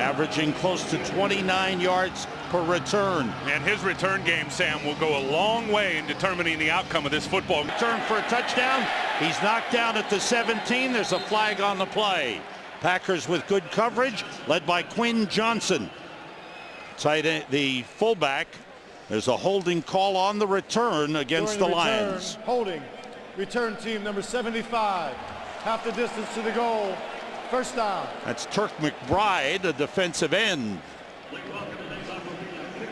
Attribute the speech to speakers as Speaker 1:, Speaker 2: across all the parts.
Speaker 1: averaging close to 29 yards per return.
Speaker 2: And his return game, Sam, will go a long way in determining the outcome of this football.
Speaker 1: Return for a touchdown. He's knocked down at the 17. There's a flag on the play. Packers with good coverage, led by Quinn Johnson. Tight end, the fullback. There's a holding call on the return against the Lions.
Speaker 3: Holding. Return team number 75. Half the distance to the goal. First down.
Speaker 1: That's Turk McBride, a defensive end.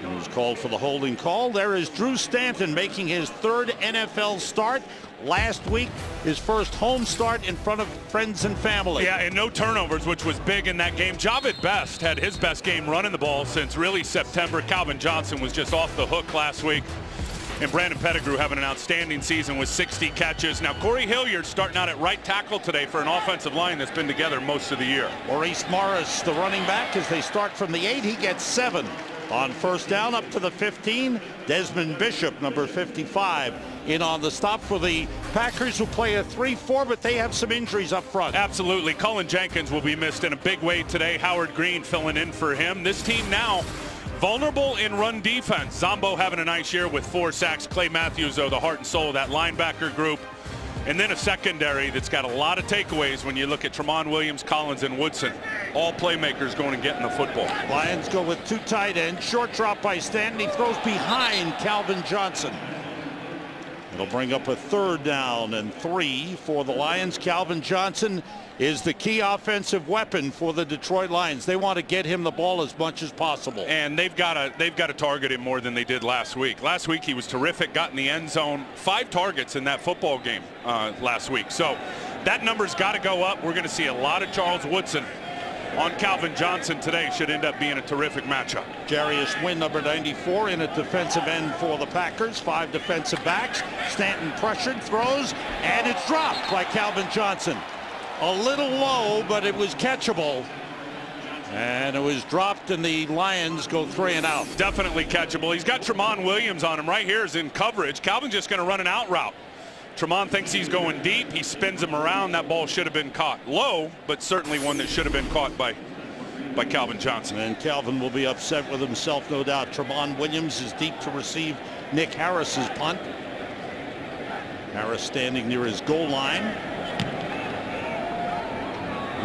Speaker 1: He was called for the holding call. There is Drew Stanton making his third NFL start. Last week, his first home start in front of friends and family.
Speaker 2: Yeah, and no turnovers, which was big in that game. Javid Best had his best game running the ball since really September. Calvin Johnson was just off the hook last week. And Brandon Pettigrew having an outstanding season with 60 catches. Now, Corey Hilliard starting out at right tackle today for an offensive line that's been together most of the year.
Speaker 1: Maurice Morris, the running back, as they start from the 8, he gets 7. On first down up to the 15, Desmond Bishop, number 55, in on the stop for the Packers, who play a 3-4, but they have some injuries up front.
Speaker 2: Absolutely. Cullen Jenkins will be missed in a big way today. Howard Green filling in for him. This team now vulnerable in run defense. Zombo having a nice year with 4 sacks. Clay Matthews, though, the heart and soul of that linebacker group. And then a secondary that's got a lot of takeaways when you look at Tramon Williams, Collins, and Woodson. All playmakers going and getting the football.
Speaker 1: Lions go with 2 tight ends. Short drop by Stanton. He throws behind Calvin Johnson. It'll bring up a 3rd down and 3 for the Lions. Calvin Johnson is the key offensive weapon for the Detroit Lions. They want to get him the ball as much as possible.
Speaker 2: And they've got to target him more than they did last week. Last week he was terrific, got in the end zone. 5 targets in that football game last week. So that number's got to go up. We're going to see a lot of Charles Woodson on Calvin Johnson today. Should end up being a terrific matchup.
Speaker 1: Jarius Wynn, number 94, in at defensive end for the Packers. 5 defensive backs. Stanton pressured, throws, and it's dropped by Calvin Johnson. A little low, but it was catchable. And it was dropped, and the Lions go 3 and out.
Speaker 2: Definitely catchable. He's got Tramon Williams on him right here is in coverage. Calvin's just going to run an out route. Tramon thinks he's going deep. He spins him around. That ball should have been caught low, but certainly one that should have been caught by Calvin Johnson.
Speaker 1: And Calvin will be upset with himself, no doubt. Tramon Williams is deep to receive Nick Harris's punt. Harris standing near his goal line.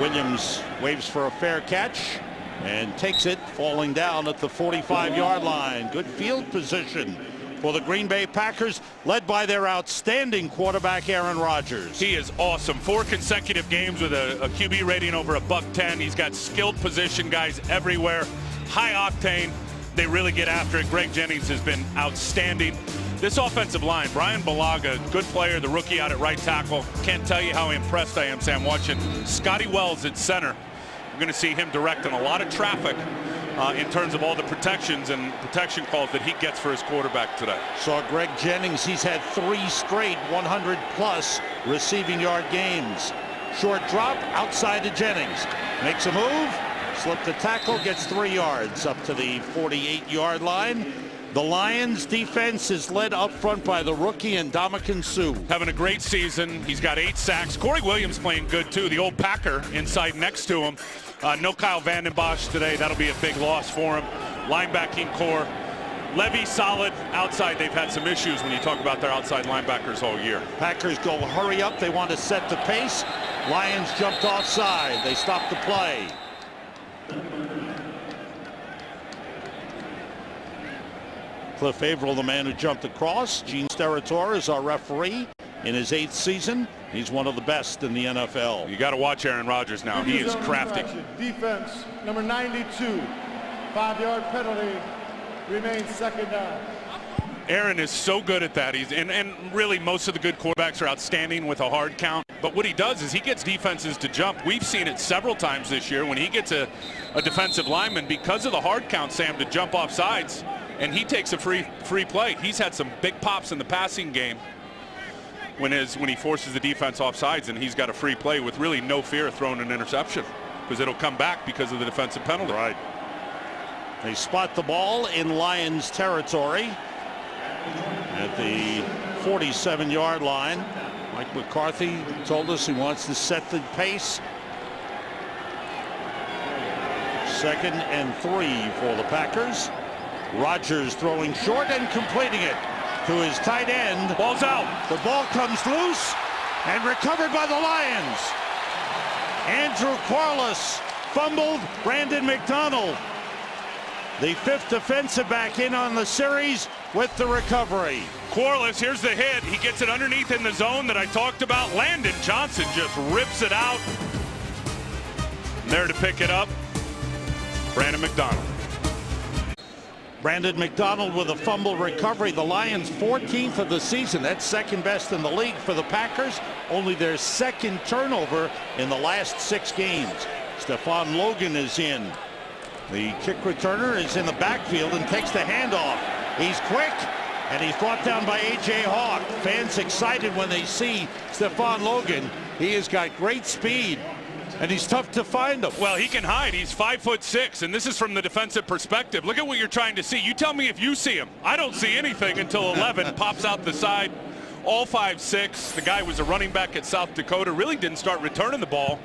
Speaker 1: Williams waves for a fair catch and takes it, falling down at the 45-yard line. Good field position for the Green Bay Packers, led by their outstanding quarterback, Aaron Rodgers.
Speaker 2: He is awesome. 4 consecutive games with a QB rating over $110. He's got skilled position guys everywhere. High octane. They really get after it. Greg Jennings has been outstanding. This offensive line, Brian Balaga, good player, the rookie out at right tackle. Can't tell you how impressed I am, Sam, watching Scotty Wells at center. We're going to see him directing a lot of traffic in terms of all the protections and protection calls that he gets for his quarterback today.
Speaker 1: Saw Greg Jennings. He's had 3 straight 100-plus receiving yard games. Short drop outside to Jennings. Makes a move. Slipped the tackle. Gets 3 yards up to the 48-yard line. The Lions defense is led up front by the rookie Ndamukong Suh.
Speaker 2: Having a great season. He's got 8 sacks. Corey Williams playing good too. The old Packer inside next to him. No Kyle Vanden Bosch today. That'll be a big loss for him. Linebacking core. Levy solid. Outside, they've had some issues when you talk about their outside linebackers all year.
Speaker 1: Packers go hurry up. They want to set the pace. Lions jumped offside. They stopped the play. Cliff Averill, the man who jumped across. Gene Steratore is our referee in his 8th season. He's one of the best in the NFL.
Speaker 2: You got to watch Aaron Rodgers now. He is crafty.
Speaker 3: Defense, number 92. 5-yard penalty. Remains 2nd down.
Speaker 2: Aaron is so good at that. And really most of the good quarterbacks are outstanding with a hard count. But what he does is he gets defenses to jump. We've seen it several times this year when he gets a defensive lineman, because of the hard count, Sam, to jump off sides. And he takes a free play. He's had some big pops in the passing game when he forces the defense off sides, and he's got a free play with really no fear of throwing an interception because it'll come back because of the defensive penalty.
Speaker 1: Right. They spot the ball in Lions territory at the 47-yard line. Mike McCarthy told us he wants to set the pace. 2nd and 3 for the Packers. Rodgers throwing short and completing it to his tight end.
Speaker 2: Ball's out.
Speaker 1: The ball comes loose and recovered by the Lions. Andrew Corliss fumbled. Brandon McDonald, the 5th defensive back in on the series, with the recovery.
Speaker 2: Corliss, here's the hit. He gets it underneath in the zone that I talked about. Landon Johnson just rips it out. There to pick it up, Brandon McDonald.
Speaker 1: Brandon McDonald with a fumble recovery. The Lions 14th of the season. That's 2nd best in the league for the Packers. Only their 2nd turnover in the last 6 games. Stephon Logan is in. The kick returner is in the backfield and takes the handoff. He's quick, and he's brought down by A.J. Hawk. Fans excited when they see Stephon Logan. He has got great speed, and he's tough to find him.
Speaker 2: Well, he can hide. He's 5'6", and this is from the defensive perspective. Look at what you're trying to see. You tell me if you see him. I don't see anything until 11 pops out the side. All 5'6". The guy was a running back at South Dakota. Really didn't start returning the ball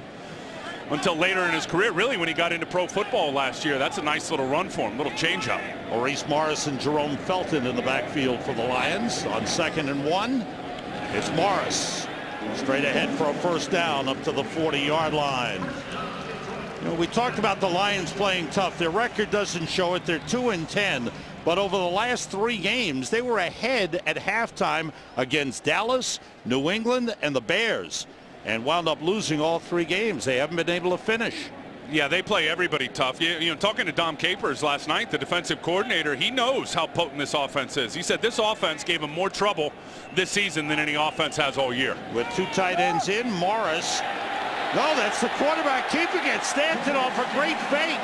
Speaker 2: until later in his career, really when he got into pro football last year. That's a nice little run for him, little change up.
Speaker 1: Maurice Morris and Jerome Felton in the backfield for the Lions on 2nd and 1. It's Morris straight ahead for a 1st down up to the 40-yard line. You know, we talked about the Lions playing tough. Their record doesn't show it. They're 2-10, but over the last 3 games, they were ahead at halftime against Dallas, New England, and the Bears, and wound up losing all 3 games. They haven't been able to finish.
Speaker 2: Yeah, they play everybody tough. You know, talking to Dom Capers last night, the defensive coordinator, he knows how potent this offense is. He said this offense gave him more trouble this season than any offense has all year.
Speaker 1: With 2 tight ends in, Morris. No, that's the quarterback keeping it. Stanton off a great fake.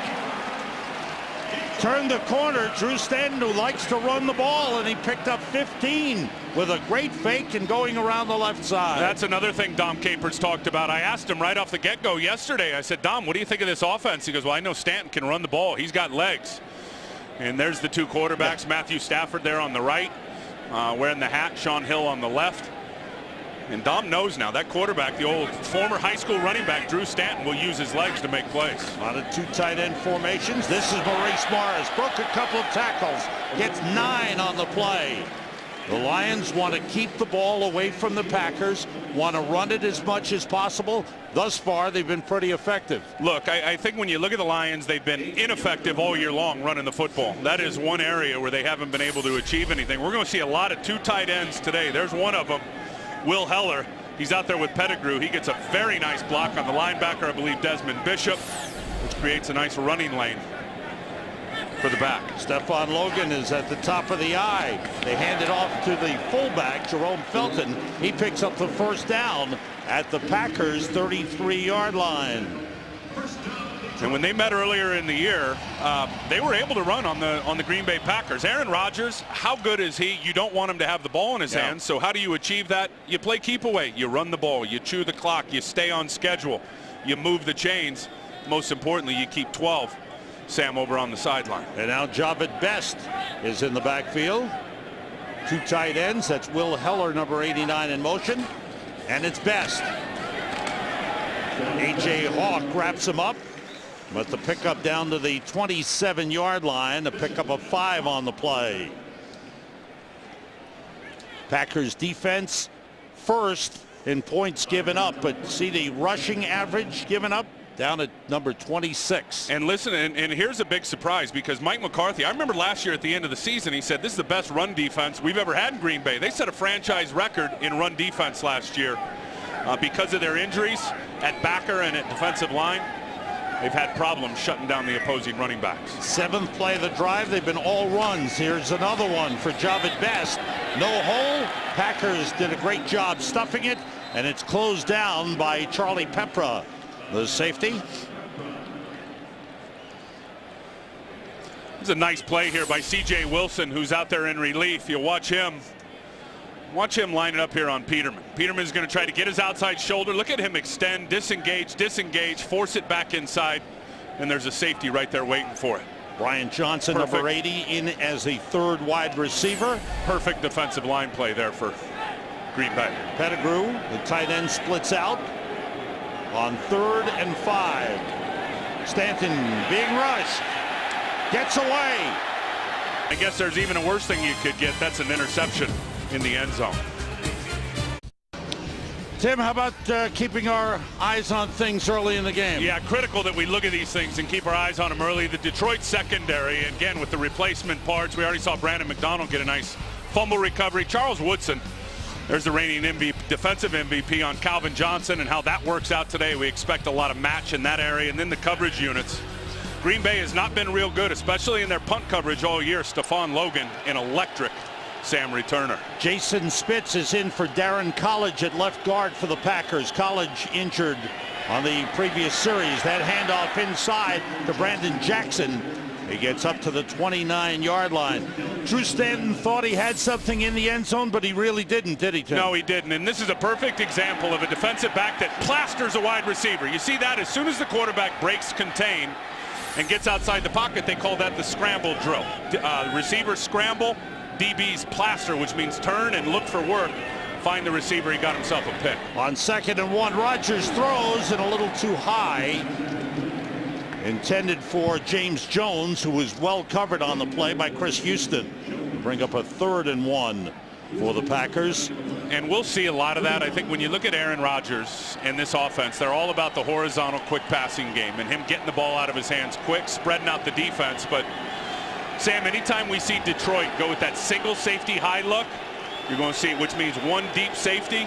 Speaker 1: Turned the corner. Drew Stanton, who likes to run the ball, and he picked up 15 with a great fake and going around the left side.
Speaker 2: That's another thing Dom Capers talked about. I asked him right off the get-go yesterday. I said, Dom, what do you think of this offense? He goes, well, I know Stanton can run the ball. He's got legs. And there's the 2 quarterbacks. Yeah. Matthew Stafford there on the right, wearing the hat. Sean Hill on the left. And Dom knows now that quarterback, the old former high school running back, Drew Stanton, will use his legs to make plays.
Speaker 1: A lot of 2 tight end formations. This is Maurice Morris. Broke a couple of tackles. Gets 9 on the play. The Lions want to keep the ball away from the Packers, want to run it as much as possible. Thus far, they've been pretty effective.
Speaker 2: Look, I think when you look at the Lions, they've been ineffective all year long running the football. That is one area where they haven't been able to achieve anything. We're going to see a lot of 2 tight ends today. There's one of them. Will Heller, he's out there with Pettigrew. He gets a very nice block on the linebacker, I believe Desmond Bishop, which creates a nice running lane for the back.
Speaker 1: Stephon Logan is at the top of the eye. They hand it off to the fullback, Jerome Felton. He picks up the 1st down at the Packers' 33-yard line.
Speaker 2: And when they met earlier in the year, they were able to run on the Green Bay Packers. Aaron Rodgers, how good is he? You don't want him to have the ball in his hands. So how do you achieve that? You play keep away. You run the ball. You chew the clock. You stay on schedule. You move the chains. Most importantly, you keep 12. Sam over on the sideline.
Speaker 1: And now Javid Best is in the backfield. 2 tight ends. That's Will Heller, number 89, in motion. And it's Best. A.J. Hawk wraps him up. But the pickup down to the 27-yard line, a pickup of 5 on the play. Packers defense 1st in points given up, but see the rushing average given up down at number 26.
Speaker 2: And listen, and here's a big surprise, because Mike McCarthy, I remember last year at the end of the season, he said this is the best run defense we've ever had in Green Bay. They set a franchise record in run defense last year because of their injuries at backer and at defensive line. They've had problems shutting down the opposing running backs.
Speaker 1: 7th play of the drive. They've been all runs. Here's another one for Javid Best. No hole. Packers did a great job stuffing it, and it's closed down by Charlie Pepra, the safety.
Speaker 2: It's a nice play here by C.J. Wilson, who's out there in relief. You watch him line it up here on Peterman. Peterman's going to try to get his outside shoulder. Look at him extend, disengage, force it back inside. And there's a safety right there waiting for it.
Speaker 1: Brian Johnson, number 80, in as a 3rd wide receiver.
Speaker 2: Perfect defensive line play there for Green Bay.
Speaker 1: Pettigrew, the tight end, splits out on 3rd and 5. Stanton being rushed. Gets away.
Speaker 2: I guess there's even a worse thing you could get. That's an interception in the end zone.
Speaker 1: Tim, how about keeping our eyes on things early in the game?
Speaker 2: Yeah, critical that we look at these things and keep our eyes on them early. The Detroit secondary, again, with the replacement parts. We already saw Brandon McDonald get a nice fumble recovery. Charles Woodson, there's the reigning defensive MVP on Calvin Johnson, and how that works out today. We expect a lot of match in that area. And then the coverage units. Green Bay has not been real good, especially in their punt coverage all year. Stephon Logan, an electric Sam returner.
Speaker 1: Jason Spitz is in for Darren College at left guard for the Packers. College injured on the previous series. That handoff inside to Brandon Jackson. He gets up to the 29-yard line. Drew Stanton thought he had something in the end zone, but he really didn't, did he, Tim?
Speaker 2: No, he didn't. And this is a perfect example of a defensive back that plasters a wide receiver. You see that as soon as the quarterback breaks contain and gets outside the pocket, they call that the scramble drill. Receiver scramble, DB's plaster, which means turn and look for work. Find the receiver. He got himself a pick.
Speaker 1: On 2nd and 1, Rodgers throws and a little too high. Intended for James Jones, who was well covered on the play by Chris Houston. Bring up a 3rd and 1 for the Packers.
Speaker 2: And we'll see a lot of that. I think when you look at Aaron Rodgers and this offense, they're all about the horizontal quick passing game and him getting the ball out of his hands quick, spreading out the defense. But Sam, anytime we see Detroit go with that single safety high look, you're going to see, which means one deep safety.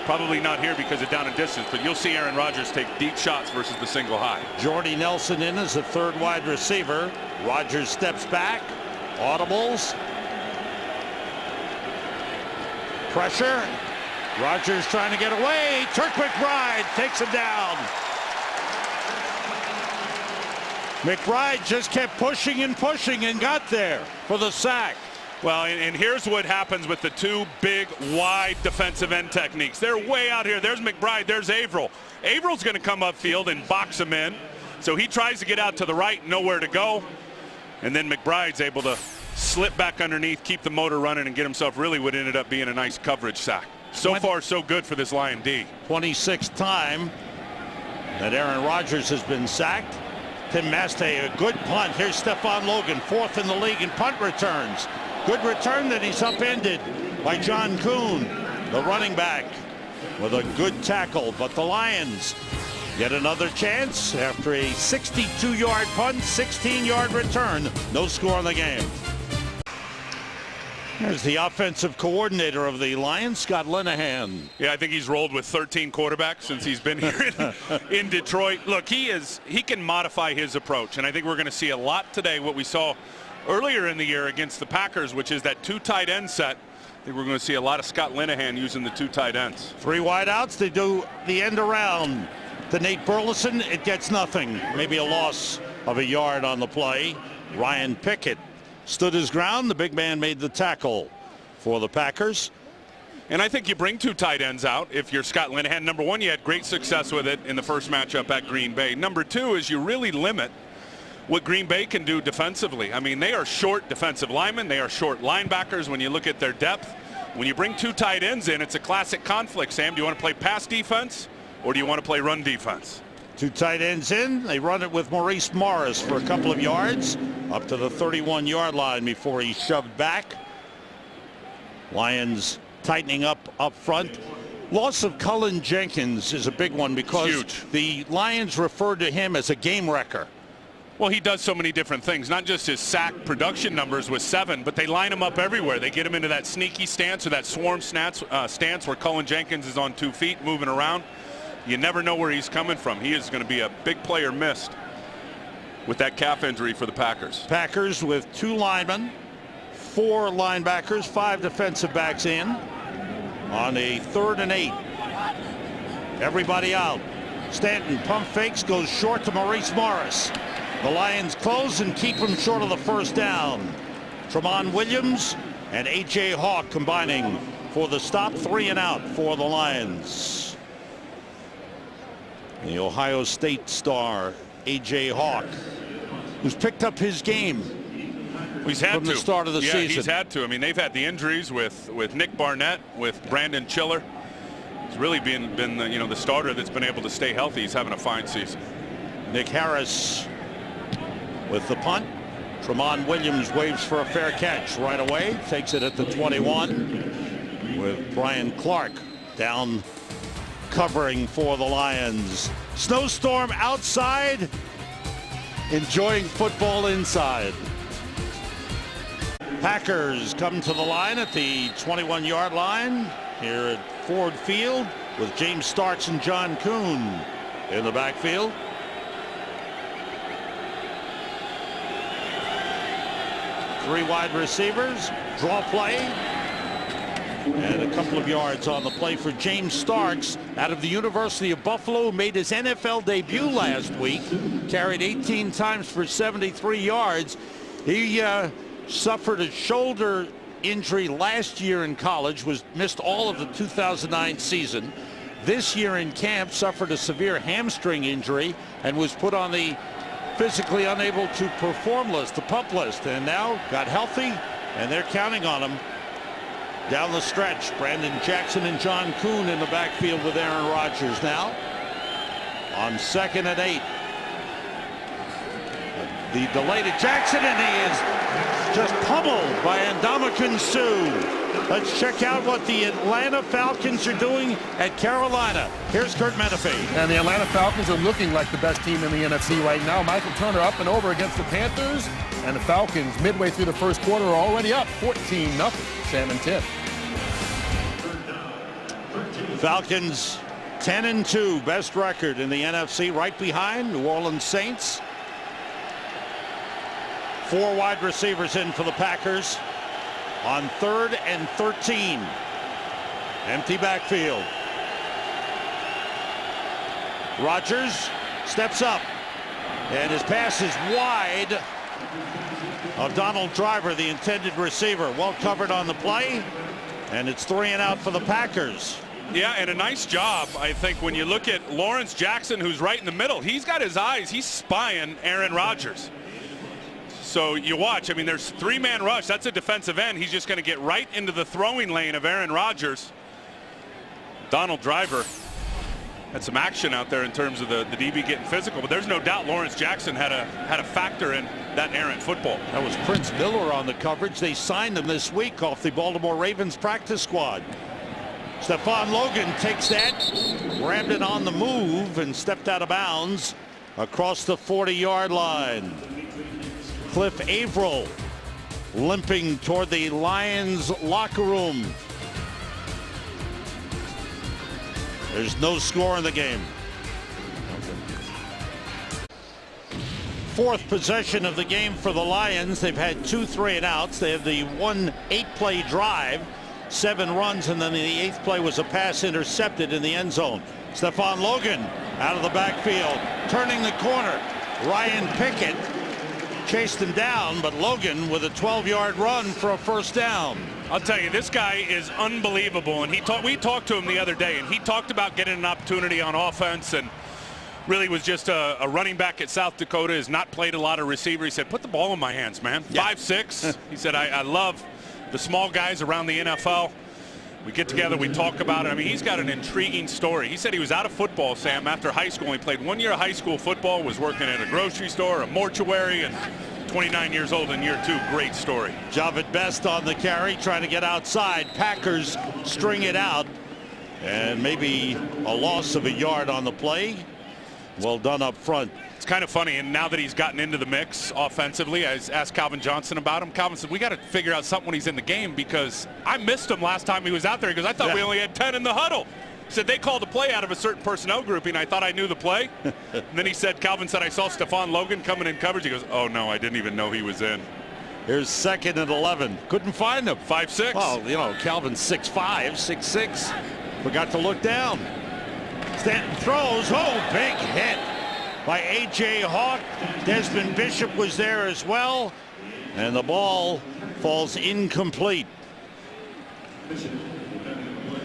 Speaker 2: Probably not here because of down and distance, but you'll see Aaron Rodgers take deep shots versus the single high.
Speaker 1: Jordy Nelson in as a 3rd wide receiver. Rodgers steps back. Audibles. Pressure. Rodgers trying to get away. Turk McBride takes him down. McBride just kept pushing and pushing and got there for the sack.
Speaker 2: Well, and here's what happens with the two big, wide defensive end techniques. They're way out here. There's McBride. There's Averill. Averill's going to come upfield and box him in. So he tries to get out to the right, nowhere to go. And then McBride's able to slip back underneath, keep the motor running, and get himself really what ended up being a nice coverage sack. So far, so good for this Lion D.
Speaker 1: 26th time that Aaron Rodgers has been sacked. Tim Mastey, a good punt. Here's Stephon Logan, 4th in the league in punt returns. Good return that he's upended by John Kuhn, the running back, with a good tackle. But the Lions get another chance after a 62-yard punt, 16-yard return. No score in the game. There's the offensive coordinator of the Lions, Scott Linehan.
Speaker 2: Yeah, I think he's rolled with 13 quarterbacks since he's been here in Detroit. Look, he can modify his approach, and I think we're going to see a lot today what we saw earlier in the year against the Packers, which is that 2 tight end set. I think we're going to see a lot of Scott Linehan using the 2 tight ends.
Speaker 1: 3 wideouts. They do the end around to Nate Burleson. It gets nothing. Maybe a loss of a yard on the play. Ryan Pickett stood his ground. The big man made the tackle for the Packers.
Speaker 2: And I think you bring 2 tight ends out if you're Scott Linehan. Number 1, you had great success with it in the first matchup at Green Bay. Number 2 is you really limit what Green Bay can do defensively. I mean, they are short defensive linemen. They are short linebackers when you look at their depth. When you bring 2 tight ends in, it's a classic conflict, Sam. Do you want to play pass defense or do you want to play run defense?
Speaker 1: 2 tight ends in. They run it with Maurice Morris for a couple of yards up to the 31-yard line before he's shoved back. Lions tightening up front. Loss of Cullen Jenkins is a big one because
Speaker 2: huge.
Speaker 1: The Lions referred to him as a game wrecker.
Speaker 2: Well, he does so many different things, not just his sack production numbers with 7, but they line him up everywhere. They get him into that sneaky stance or that swarm stance where Cullen Jenkins is on 2 feet moving around. You never know where he's coming from. He is going to be a big player missed with that calf injury for the Packers.
Speaker 1: Packers with 2 linemen, 4 linebackers, 5 defensive backs in on a 3rd and 8. Everybody out. Stanton pump fakes, goes short to Maurice Morris. The Lions close and keep him short of the first down. Tramon Williams and A.J. Hawk combining for the stop. 3 and out for the Lions. The Ohio State star A.J. Hawk, who's picked up his game
Speaker 2: He's had
Speaker 1: from
Speaker 2: to.
Speaker 1: the start of the season.
Speaker 2: He's had to. I mean, they've had the injuries with Nick Barnett, with Brandon Chiller. He's really been the starter that's been able to stay healthy. He's having a fine season.
Speaker 1: Nick Harris with the punt. Tremont Williams waves for a fair catch right away. Takes it at the 21 with Brian Clark down covering for the Lions. Snowstorm outside, enjoying football inside. Packers come to the line at the 21-yard line here at Ford Field with James Starks and John Kuhn in the backfield. Three wide receivers, draw play, and a couple of yards on the play for James Starks out of the University of Buffalo, who made his NFL debut last week, carried 18 times for 73 yards. He suffered a shoulder injury last year in college, missed all of the 2009 season. This year in camp suffered a severe hamstring injury and was put on the physically unable to perform list, the PUP list, and now got healthy, and they're counting on him down the stretch. Brandon Jackson and John Kuhn in the backfield with Aaron Rodgers now on 2nd and 8. The delay to Jackson, and he is just pummeled by Ndamukong Suh. Let's check out what the Atlanta Falcons are doing at Carolina. Here's Kurt Menefee.
Speaker 4: And the Atlanta Falcons are looking like the best team in the NFC right now. Michael Turner up and over against the Panthers. And the Falcons, midway through the first quarter, are already up 14-0. Sam and Tim.
Speaker 1: Falcons 10-2, best record in the NFC, right behind New Orleans Saints. 4 wide receivers in for the Packers on 3rd and 13. Empty backfield. Rodgers steps up, and his pass is wide of Donald Driver, the intended receiver. Well covered on the play, and it's 3 and out for the Packers.
Speaker 2: Yeah, and a nice job, I think, when you look at Lawrence Jackson, who's right in the middle. He's got his eyes. He's spying Aaron Rodgers. So you watch. I mean, there's 3-man rush. That's a defensive end. He's just going to get right into the throwing lane of Aaron Rodgers. Donald Driver had some action out there in terms of the DB getting physical, but there's no doubt Lawrence Jackson had a factor in that errant football.
Speaker 1: That was Prince Miller on the coverage. They signed him this week off the Baltimore Ravens practice squad. Stephon Logan takes that, rammed it on the move, and stepped out of bounds across the 40-yard line. Cliff Averill limping toward the Lions locker room. There's no score in the game. 4th possession of the game for the Lions. They've had 2 3-and-outs. They have the 1 8-play drive, 7 runs, and then the 8th play was a pass intercepted in the end zone. Stephon Logan out of the backfield, turning the corner. Ryan Pickett chased him down, but Logan with a 12-yard run for a first down.
Speaker 2: I'll tell you, this guy is unbelievable, and we talked to him the other day, and he talked about getting an opportunity on offense, and really was just a running back at South Dakota, has not played a lot of receiver. He said, put the ball in my hands, man.
Speaker 1: Yeah.
Speaker 2: 5'6". He said, I love the small guys around the NFL. We get together, we talk about it. I mean, he's got an intriguing story. He said he was out of football, Sam, after high school. He played 1 year of high school football, was working at a grocery store, a mortuary, and 29 years old in year 2. Great story.
Speaker 1: Javid Best on the carry, trying to get outside. Packers string it out, and maybe a loss of a yard on the play. Well done up front.
Speaker 2: It's kind of funny, and now that he's gotten into the mix offensively, I asked Calvin Johnson about him. Calvin said, we got to figure out something when he's in the game, because I missed him last time he was out there. He goes, I thought we only had 10 in the huddle. He said, they called a play out of a certain personnel grouping. I thought I knew the play. And then he said, Calvin said, I saw Stephon Logan coming in coverage. He goes, oh, no, I didn't even know he was in.
Speaker 1: Here's 2nd and 11. Couldn't find him.
Speaker 2: 5'6".
Speaker 1: Well, you know, Calvin's 6'5", 6'6". Forgot to look down. Stanton throws. Oh, big hit by A.J. Hawk. Desmond Bishop was there as well. And the ball falls incomplete.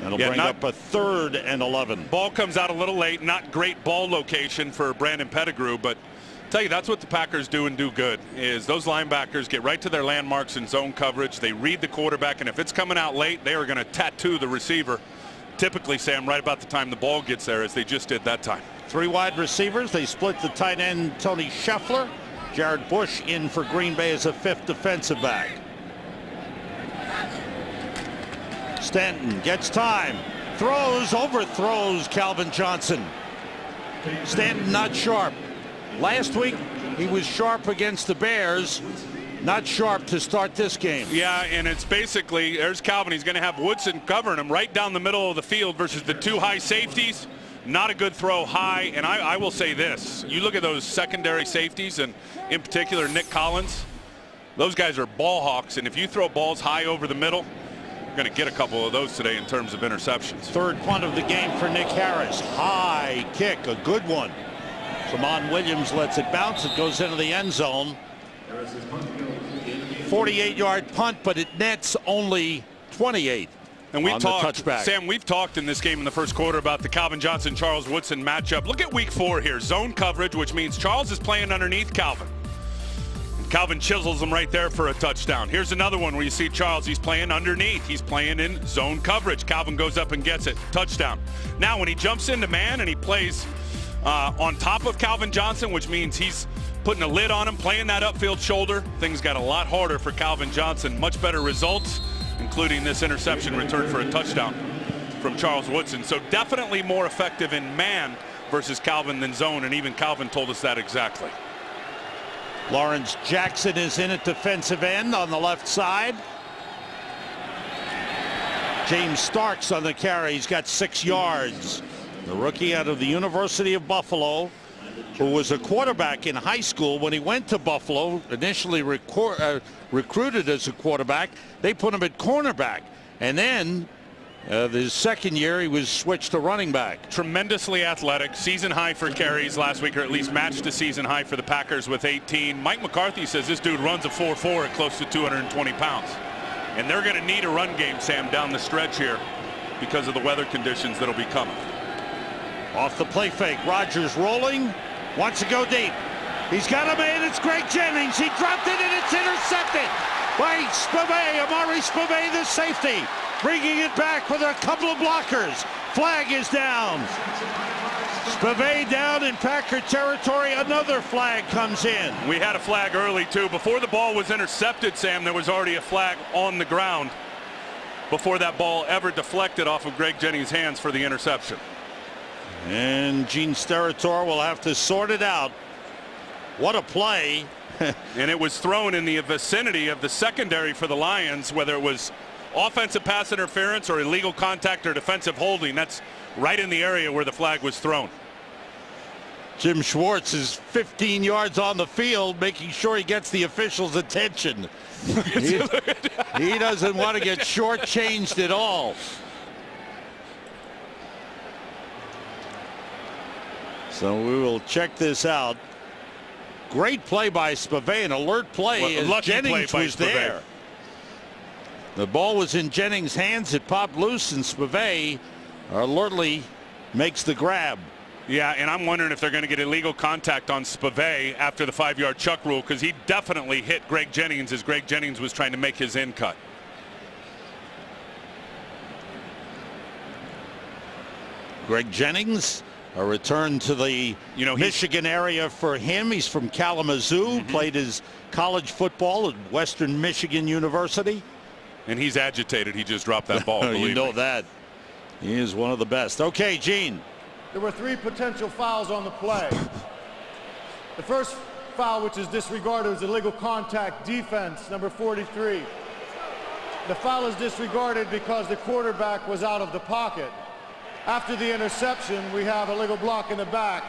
Speaker 1: That'll bring up a 3rd and 11.
Speaker 2: Ball comes out a little late. Not great ball location for Brandon Pettigrew, but I'll tell you, that's what the Packers do and do good, is those linebackers get right to their landmarks in zone coverage. They read the quarterback, and if it's coming out late, they are going to tattoo the receiver. Typically, Sam, right about the time the ball gets there, as they just did that time.
Speaker 1: Three wide receivers. They split the tight end Tony Scheffler. Jared Bush in for Green Bay as a fifth defensive back. Stanton gets time. Throws, overthrows Calvin Johnson. Stanton not sharp. Last week he was sharp against the Bears. Not sharp to start this game.
Speaker 2: Yeah, and it's basically, there's Calvin. He's going to have Woodson covering him right down the middle of the field versus the two high safeties. Not a good throw high. And I will say this. You look at those secondary safeties, and in particular Nick Collins. Those guys are ball hawks. And if you throw balls high over the middle, you're going to get a couple of those today in terms of interceptions.
Speaker 1: Third punt of the game for Nick Harris. High kick, a good one. Samon Williams lets it bounce. It goes into the end zone. 48-yard punt, but it nets only 28.
Speaker 2: And we've talked,
Speaker 1: touchback.
Speaker 2: Sam, we've talked in this game in the first quarter about the Calvin Johnson, Charles Woodson matchup. Look at week 4 here. Zone coverage, which means Charles is playing underneath Calvin. And Calvin chisels him right there for a touchdown. Here's another one where you see Charles. He's playing underneath. He's playing in zone coverage. Calvin goes up and gets it. Touchdown. Now, when he jumps into man and he plays on top of Calvin Johnson, which means he's putting a lid on him, playing that upfield shoulder, things got a lot harder for Calvin Johnson. Much better results, including this interception return for a touchdown from Charles Woodson. So definitely more effective in man versus Calvin than zone, and even Calvin told us that exactly.
Speaker 1: Lawrence Jackson is in at defensive end on the left side. James Starks on the carry. He's got 6 yards. The rookie out of the University of Buffalo, who was a quarterback in high school when he went to Buffalo, initially recruited as a quarterback. They put him at cornerback. And then the second year he was switched to running back.
Speaker 2: Tremendously athletic. Season high for carries last week, or at least matched the season high for the Packers with 18. Mike McCarthy says this dude runs a 4.4 at close to 220 pounds. And they're going to need a run game, Sam, down the stretch here because of the weather conditions that'll be coming.
Speaker 1: Off the play fake. Rodgers rolling. Wants to go deep. He's got a man. It's Greg Jennings. He dropped it and it's intercepted by Spivey. Amari Spivey, the safety, bringing it back with a couple of blockers. Flag is down. Spivey down in Packer territory. Another flag comes in.
Speaker 2: We had a flag early too. Before the ball was intercepted, Sam, there was already a flag on the ground before that ball ever deflected off of Greg Jennings' hands for the interception.
Speaker 1: And Gene Steratore will have to sort it out. What a play.
Speaker 2: And it was thrown in the vicinity of the secondary for the Lions, whether it was offensive pass interference or illegal contact or defensive holding. That's right in the area where the flag was thrown.
Speaker 1: Jim Schwartz is 15 yards on the field, making sure he gets the officials' attention. He doesn't want to get shortchanged at all. So we will check this out. Great play by Spivey, an alert play as Jennings was there. The ball was in Jennings' hands. It popped loose, and Spivey alertly makes the grab.
Speaker 2: Yeah, and I'm wondering if they're going to get illegal contact on Spivey after the 5-yard chuck rule, because he definitely hit Greg Jennings as Greg Jennings was trying to make his in cut.
Speaker 1: Greg Jennings, a return to the Michigan area for him. He's from Kalamazoo, played his college football at Western Michigan University.
Speaker 2: And he's agitated. He just dropped that ball.
Speaker 1: You know that. He is one of the best. Okay, Gene.
Speaker 3: There were 3 potential fouls on the play. The first foul, which is disregarded, was illegal contact defense, number 43. The foul is disregarded because the quarterback was out of the pocket. After the interception, we have a legal block in the back.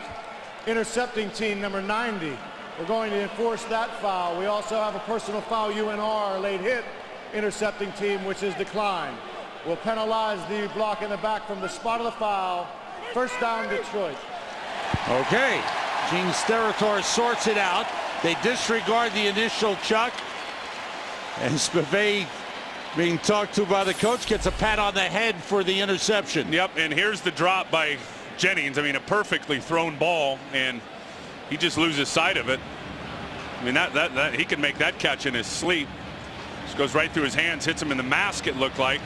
Speaker 3: Intercepting team number 90. We're going to enforce that foul. We also have a personal foul, UNR, late hit, intercepting team, which is declined. We'll penalize the block in the back from the spot of the foul. First down, Detroit.
Speaker 1: Okay. Gene Steratore sorts it out. They disregard the initial chuck. And Spivey, being talked to by the coach, gets a pat on the head for the interception.
Speaker 2: Yep, and here's the drop by Jennings. I mean, a perfectly thrown ball, and he just loses sight of it. I mean, that he can make that catch in his sleep. Just goes right through his hands, hits him in the mask, it looked like.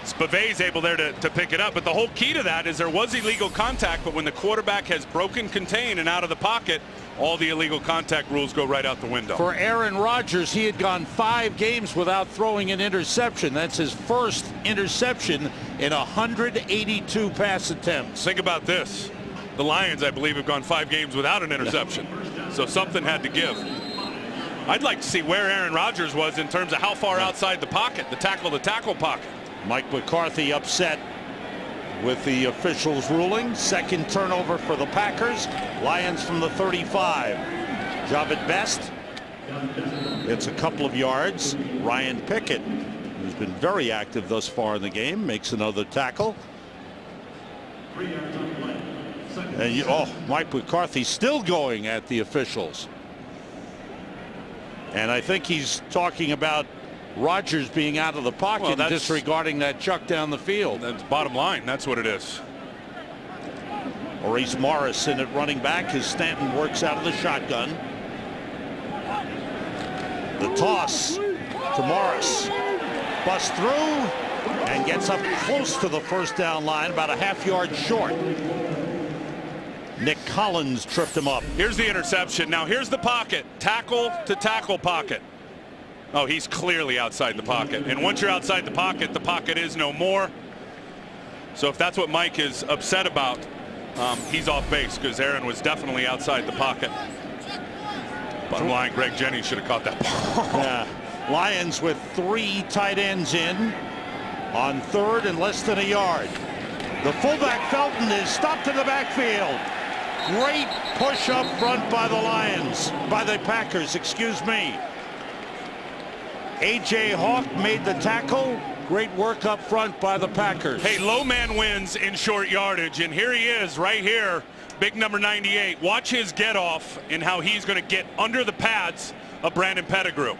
Speaker 2: Spave's able there to pick it up, but the whole key to that is there was illegal contact, but when the quarterback has broken contain and out of the pocket, all the illegal contact rules go right out the window.
Speaker 1: For Aaron Rodgers, he had gone 5 games without throwing an interception. That's his first interception in 182 pass attempts.
Speaker 2: Think about this. The Lions, I believe, have gone 5 games without an interception. So something had to give. I'd like to see where Aaron Rodgers was in terms of how far outside the pocket, the tackle pocket.
Speaker 1: Mike McCarthy upset with the officials' ruling. Second turnover for the Packers. Lions from the 35. Javid Best. It's a couple of yards. Ryan Pickett, who's been very active thus far in the game, makes another tackle. And Mike McCarthy still going at the officials. And I think he's talking about Rodgers being out of the pocket and disregarding that chuck down the field.
Speaker 2: That's bottom line. That's what it is.
Speaker 1: Maurice Morris in at running back as Stanton works out of the shotgun. The toss to Morris. Busts through and gets up close to the first down line, about a half-yard short. Nick Collins tripped him up.
Speaker 2: Here's the interception. Now here's the pocket. Tackle to tackle pocket. Oh, he's clearly outside the pocket. And once you're outside the pocket is no more. So if that's what Mike is upset about, he's off base because Aaron was definitely outside the pocket. Bottom line, Greg Jennings should have caught that ball.
Speaker 1: Yeah. Lions with 3 tight ends in on third and less than a yard. The fullback Felton is stopped in the backfield. Great push up front by the Packers, excuse me. A.J. Hawk made the tackle. Great work up front by the Packers.
Speaker 2: Hey, low man wins in short yardage, and here he is right here, big number 98. Watch his get off and how he's going to get under the pads of Brandon Pettigrew.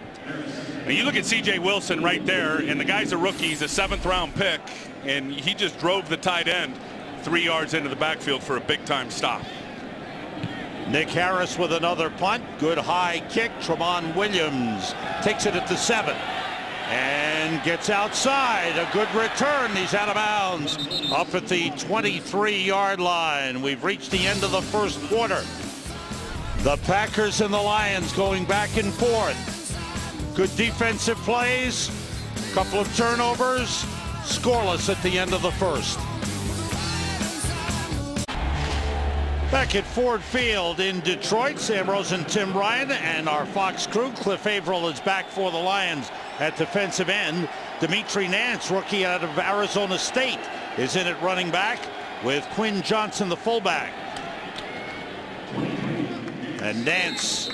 Speaker 2: Now you look at C.J. Wilson right there, and the guy's a rookie. He's a 7th round pick, and he just drove the tight end 3 yards into the backfield for a big time stop.
Speaker 1: Nick Harris with another punt. Good high kick. Tramon Williams takes it at the 7 and gets outside. A good return. He's out of bounds up at the 23-yard line. We've reached the end of the first quarter. The Packers and the Lions going back and forth. Good defensive plays. Couple of turnovers. Scoreless at the end of the first. Back at Ford Field in Detroit, Sam Rosen, Tim Ryan, and our Fox crew. Cliff Averill is back for the Lions at defensive end. Dimitri Nance, rookie out of Arizona State, is in at running back with Quinn Johnson, the fullback. And Nance,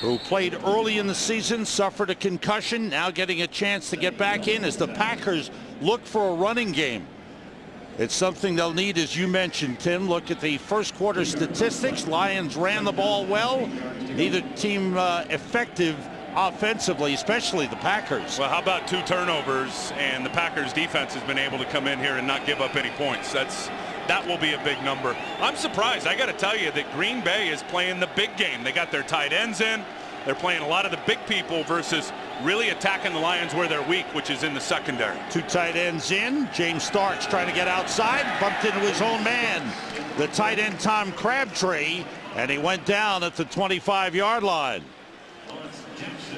Speaker 1: who played early in the season, suffered a concussion, now getting a chance to get back in as the Packers look for a running game. It's something they'll need, as you mentioned, Tim. Look at the first quarter statistics. Lions ran the ball well. Neither team effective offensively, especially the Packers.
Speaker 2: Well, how about 2 turnovers, and the Packers defense has been able to come in here and not give up any points. That will be a big number. I'm surprised. I got to tell you that Green Bay is playing the big game. They got their tight ends in. They're playing a lot of the big people versus really attacking the Lions where they're weak, which is in the secondary.
Speaker 1: 2 tight ends in. James Starks trying to get outside, bumped into his own man, the tight end Tom Crabtree, and he went down at the 25-yard line.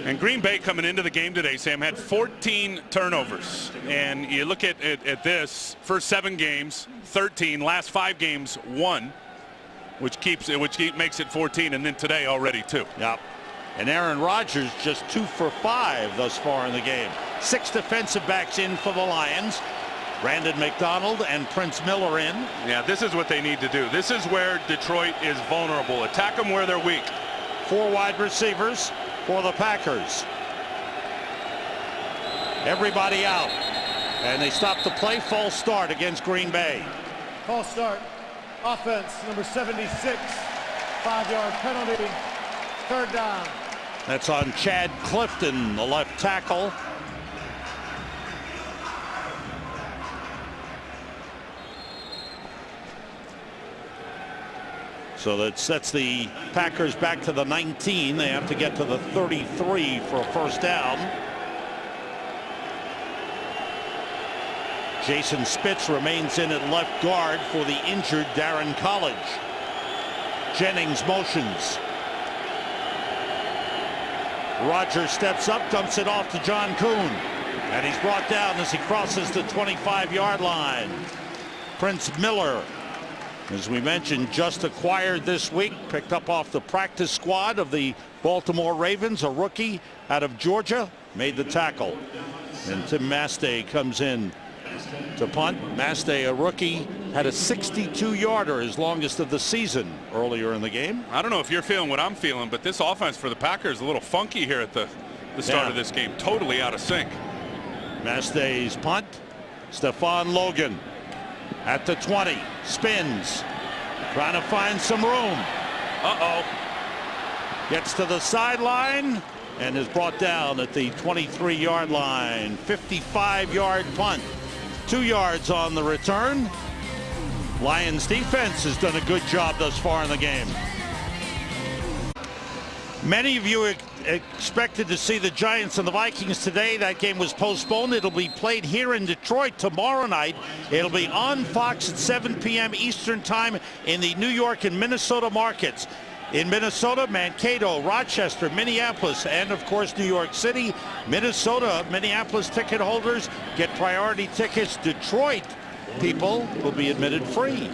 Speaker 2: And Green Bay coming into the game today, Sam, had 14 turnovers. And you look at this, first 7 games, 13, last 5 games, 1, which makes it 14, and then today already 2.
Speaker 1: Yep. And Aaron Rodgers just 2 for 5 thus far in the game. 6 defensive backs in for the Lions. Brandon McDonald and Prince Miller in.
Speaker 2: Yeah, this is what they need to do. This is where Detroit is vulnerable. Attack them where they're weak.
Speaker 1: 4 wide receivers for the Packers. Everybody out. And they stop the play. False start against Green Bay.
Speaker 3: False start. Offense, number 76. 5-yard penalty. 3rd down.
Speaker 1: That's on Chad Clifton, the left tackle. So that sets the Packers back to the 19. They have to get to the 33 for a first down. Jason Spitz remains in at left guard for the injured Darren College. Jennings motions. Rodgers steps up, dumps it off to John Kuhn. And he's brought down as he crosses the 25-yard line. Prince Miller, as we mentioned, just acquired this week, picked up off the practice squad of the Baltimore Ravens, a rookie out of Georgia, made the tackle. And Tim Mastay comes in to punt. Mastay, a rookie, had a 62-yarder, his longest of the season earlier in the game.
Speaker 2: I don't know if you're feeling what I'm feeling, but this offense for the Packers is a little funky here at the start of this game. Totally out of sync.
Speaker 1: Mastay's punt. Stephon Logan at the 20. Spins. Trying to find some room.
Speaker 2: Uh-oh.
Speaker 1: Gets to the sideline and is brought down at the 23-yard line. 55-yard punt. 2 yards on the return. Lions defense has done a good job thus far in the game. Many of you expected to see the Giants and the Vikings today. That game was postponed. It'll be played here in Detroit tomorrow night. It'll be on Fox at 7 p.m. Eastern time in the New York and Minnesota markets. In Minnesota, Mankato, Rochester, Minneapolis, and of course New York City. Minnesota, Minneapolis ticket holders get priority tickets. Detroit people will be admitted free.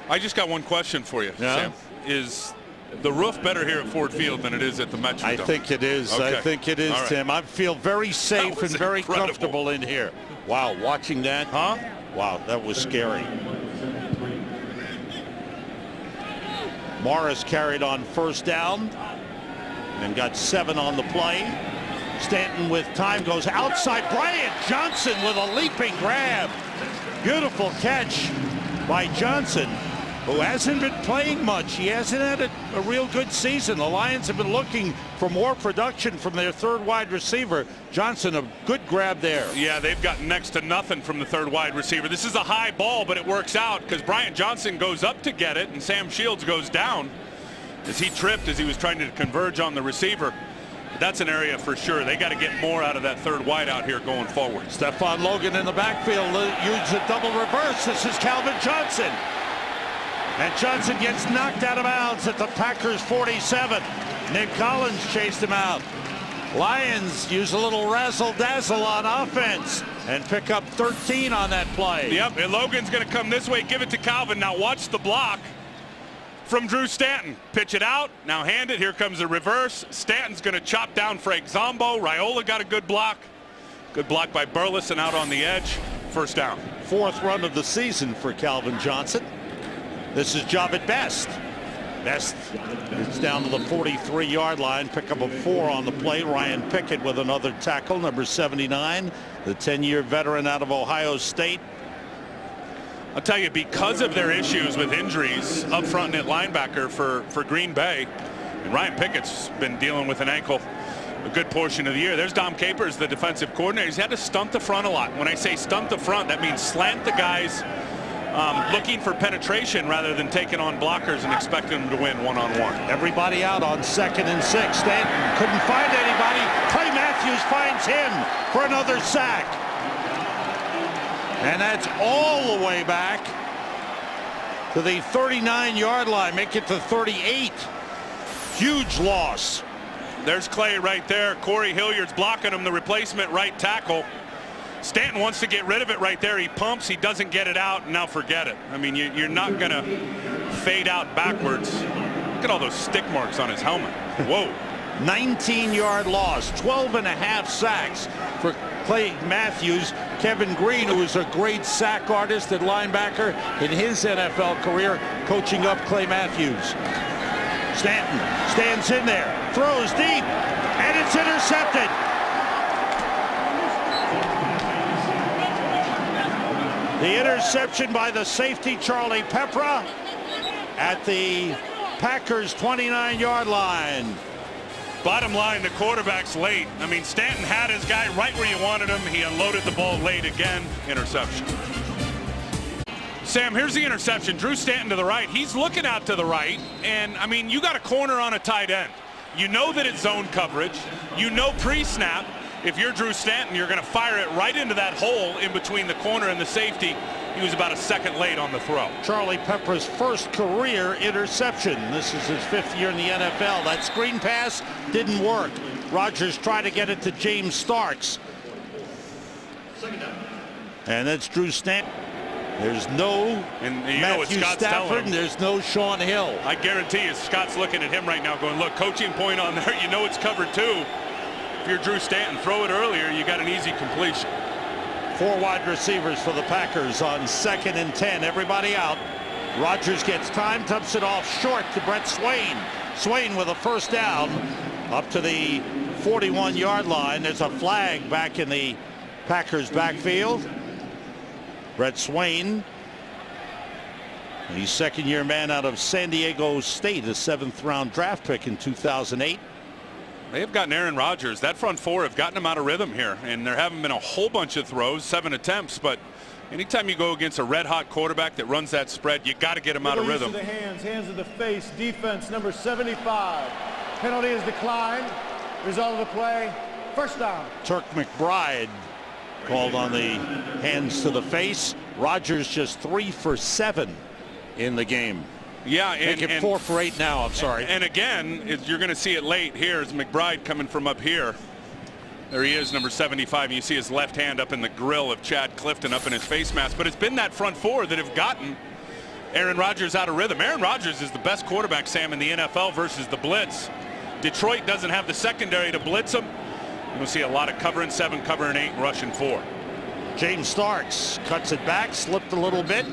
Speaker 2: I just got one question for you, Sam. Is the roof better here at Ford Field than it is at the Metrodome?
Speaker 1: I think it is.
Speaker 2: Okay.
Speaker 1: I think it is, right. Tim. I feel very safe and very comfortable in here. Wow, watching that.
Speaker 2: Huh?
Speaker 1: Wow, that was scary. Morris carried on first down and got 7 on the play. Stanton with time goes outside. Bryant Johnson with a leaping grab. Beautiful catch by Johnson, who hasn't been playing much. He hasn't had a real good season. The Lions have been looking for more production from their third wide receiver. Johnson, a good grab there.
Speaker 2: Yeah, they've got next to nothing from the third wide receiver. This is a high ball, but it works out because Bryant Johnson goes up to get it, and Sam Shields goes down as he tripped as he was trying to converge on the receiver. That's an area for sure. They got to get more out of that third wide out here going forward.
Speaker 1: Stephon Logan in the backfield uses a double reverse. This is Calvin Johnson. And Johnson gets knocked out of bounds at the Packers 47. Nick Collins chased him out. Lions use a little razzle-dazzle on offense and pick up 13 on that play.
Speaker 2: Yep, and Logan's going to come this way, give it to Calvin. Now watch the block from Drew Stanton. Pitch it out, now hand it. Here comes the reverse. Stanton's going to chop down Frank Zombo. Raiola got a good block. Good block by Burleson out on the edge. First down.
Speaker 1: 4th run of the season for Calvin Johnson. This is Javid Best. Best is down to the 43-yard line. Pick up a 4 on the play. Ryan Pickett with another tackle, number 79, the 10-year veteran out of Ohio State.
Speaker 2: I'll tell you, because of their issues with injuries up front and at linebacker for Green Bay, and Ryan Pickett's been dealing with an ankle a good portion of the year. There's Dom Capers, the defensive coordinator. He's had to stunt the front a lot. When I say stunt the front, that means slant the guys looking for penetration rather than taking on blockers and expecting them to win one-on-one.
Speaker 1: Everybody out on 2nd and 6. Stanton couldn't find anybody. Clay Matthews finds him for another sack. And that's all the way back to the 39-yard line. Make it to 38. Huge loss.
Speaker 2: There's Clay right there. Corey Hilliard's blocking him, the replacement right tackle. Stanton wants to get rid of it right there. He pumps, he doesn't get it out, and now forget it. I mean, you're not going to fade out backwards. Look at all those stick marks on his helmet. Whoa.
Speaker 1: 19-yard loss, 12.5 sacks for Clay Matthews. Kevin Green, who is a great sack artist at linebacker in his NFL career, coaching up Clay Matthews. Stanton stands in there, throws deep, and it's intercepted. The interception by the safety, Charlie Pepra, at the Packers 29-yard line.
Speaker 2: Bottom line, the quarterback's late. I mean, Stanton had his guy right where you wanted him. He unloaded the ball late again. Interception. Sam, here's the interception. Drew Stanton to the right. He's looking out to the right. And, I mean, you got a corner on a tight end. You know that it's zone coverage. You know pre-snap. if you're Drew Stanton, you're going to fire it right into that hole in between the corner and the safety. He was about a second late on the throw.
Speaker 1: Charlie Pepper's first career interception. This is his 5th year in the NFL. That screen pass didn't work. Rodgers tried to get it to James Starks. And that's Drew Stanton. There's no Matthew Stafford, and there's no Sean Hill.
Speaker 2: I guarantee you, Scott's looking at him right now going, look, coaching point on there. You know it's covered 2. If you're Drew Stanton, throw it earlier. You got an easy completion.
Speaker 1: 4 wide receivers for the Packers on 2nd and 10. Everybody out. Rodgers gets time, dumps it off short to Brett Swain. Swain with a first down up to the 41-yard line. There's a flag back in the Packers backfield. Brett Swain, the 2nd-year man out of San Diego State, a 7th-round draft pick in 2008.
Speaker 2: They have gotten Aaron Rodgers. That front 4 have gotten him out of rhythm here, and there haven't been a whole bunch of throws, 7 attempts, but anytime you go against a red-hot quarterback that runs that spread, you got to get him out of rhythm.
Speaker 3: Use of the hands of the face, defense number 75. Penalty is declined. Result of the play, first down.
Speaker 1: Turk McBride called on the hands to the face. Rodgers just 3 for 7 in the game.
Speaker 2: Yeah,
Speaker 1: Make it 4 for 8 now. I'm sorry.
Speaker 2: And again, you're going to see it late. Here's McBride coming from up here. There he is, number 75. And you see his left hand up in the grill of Chad Clifton up in his face mask. But it's been that front 4 that have gotten Aaron Rodgers out of rhythm. Aaron Rodgers is the best quarterback, Sam, in the NFL versus the blitz. Detroit doesn't have the secondary to blitz him. You'll see a lot of covering 7, covering 8, and rushing 4.
Speaker 1: James Starks cuts it back, slipped a little bit,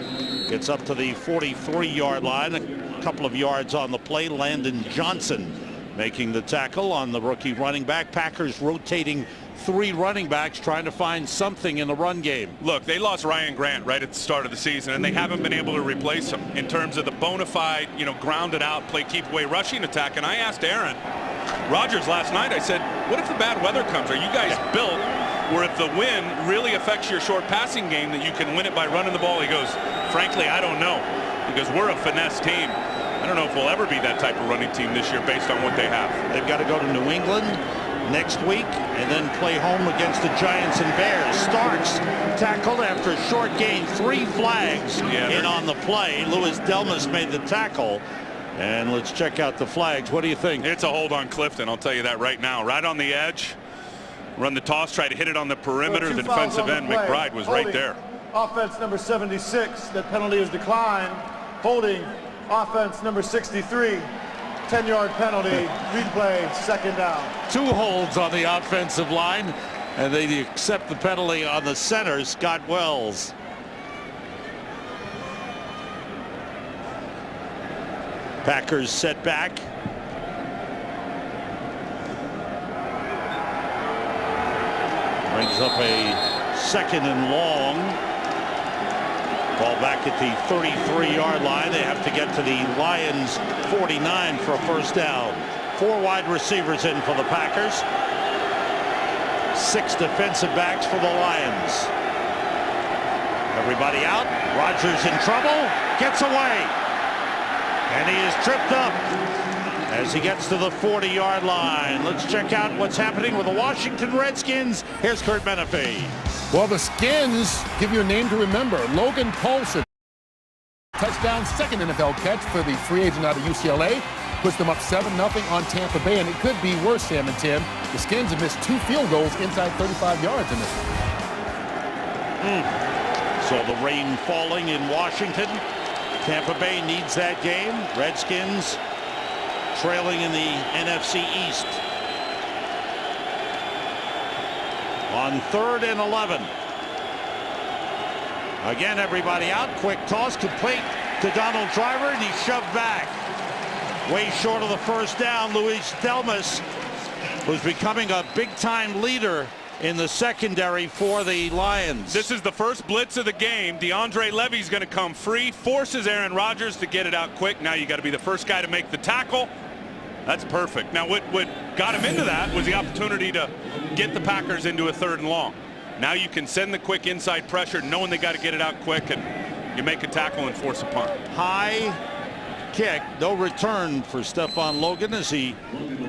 Speaker 1: gets up to the 43-yard line, a couple of yards on the play. Landon Johnson making the tackle on the rookie running back. Packers rotating 3 running backs, trying to find something in the run game.
Speaker 2: Look, they lost Ryan Grant right at the start of the season, and they haven't been able to replace him in terms of the bona fide, grounded out, play keep away rushing attack. And I asked Aaron Rodgers last night, I said, what if the bad weather comes? Are you guys built where if the wind really affects your short passing game that you can win it by running the ball? He goes, frankly, I don't know, because we're a finesse team. I don't know if we'll ever be that type of running team this year based on what they have.
Speaker 1: They've got to go to New England next week and then play home against the Giants and Bears. Starks tackled after a short gain, 3 flags in on the play. Louis Delmas made the tackle. And let's check out the flags. What do you think?
Speaker 2: It's a hold on Clifton, I'll tell you that right now. Right on the edge. Run the toss, try to hit it on the perimeter. The defensive end, McBride, was right there.
Speaker 3: Offense number 76, that penalty is declined. Holding offense number 63, 10-yard penalty, replay, 2nd down.
Speaker 1: 2 holds on the offensive line, and they accept the penalty on the center, Scott Wells. Packers set back. Brings up a 2nd and long. Ball back at the 33-yard line. They have to get to the Lions 49 for a first down. 4 wide receivers in for the Packers. 6 defensive backs for the Lions. Everybody out. Rodgers in trouble. Gets away. And he is tripped up as he gets to the 40-yard line. Let's check out what's happening with the Washington Redskins. Here's Kurt Menefee.
Speaker 4: Well, the Skins give you a name to remember. Logan Paulson. Touchdown, 2nd NFL catch for the free agent out of UCLA. Puts them up 7-0 on Tampa Bay, and it could be worse, Sam and Tim. The Skins have missed 2 field goals inside 35 yards in this one.
Speaker 1: So the rain falling in Washington. Tampa Bay needs that game. Redskins trailing in the NFC East. On 3rd and 11. Again, everybody out. Quick toss, complete to Donald Driver, and he's shoved back. Way short of the first down. Louis Delmas, who's becoming a big-time leader in the secondary for the Lions.
Speaker 2: This is the first blitz of the game. DeAndre Levy's going to come free, forces Aaron Rodgers to get it out quick. Now you got to be the first guy to make the tackle. That's perfect. Now what got him into that was the opportunity to get the Packers into a 3rd and long. Now you can send the quick inside pressure knowing they got to get it out quick, and you make a tackle and force a punt.
Speaker 1: High kick. No return for Stephon Logan as he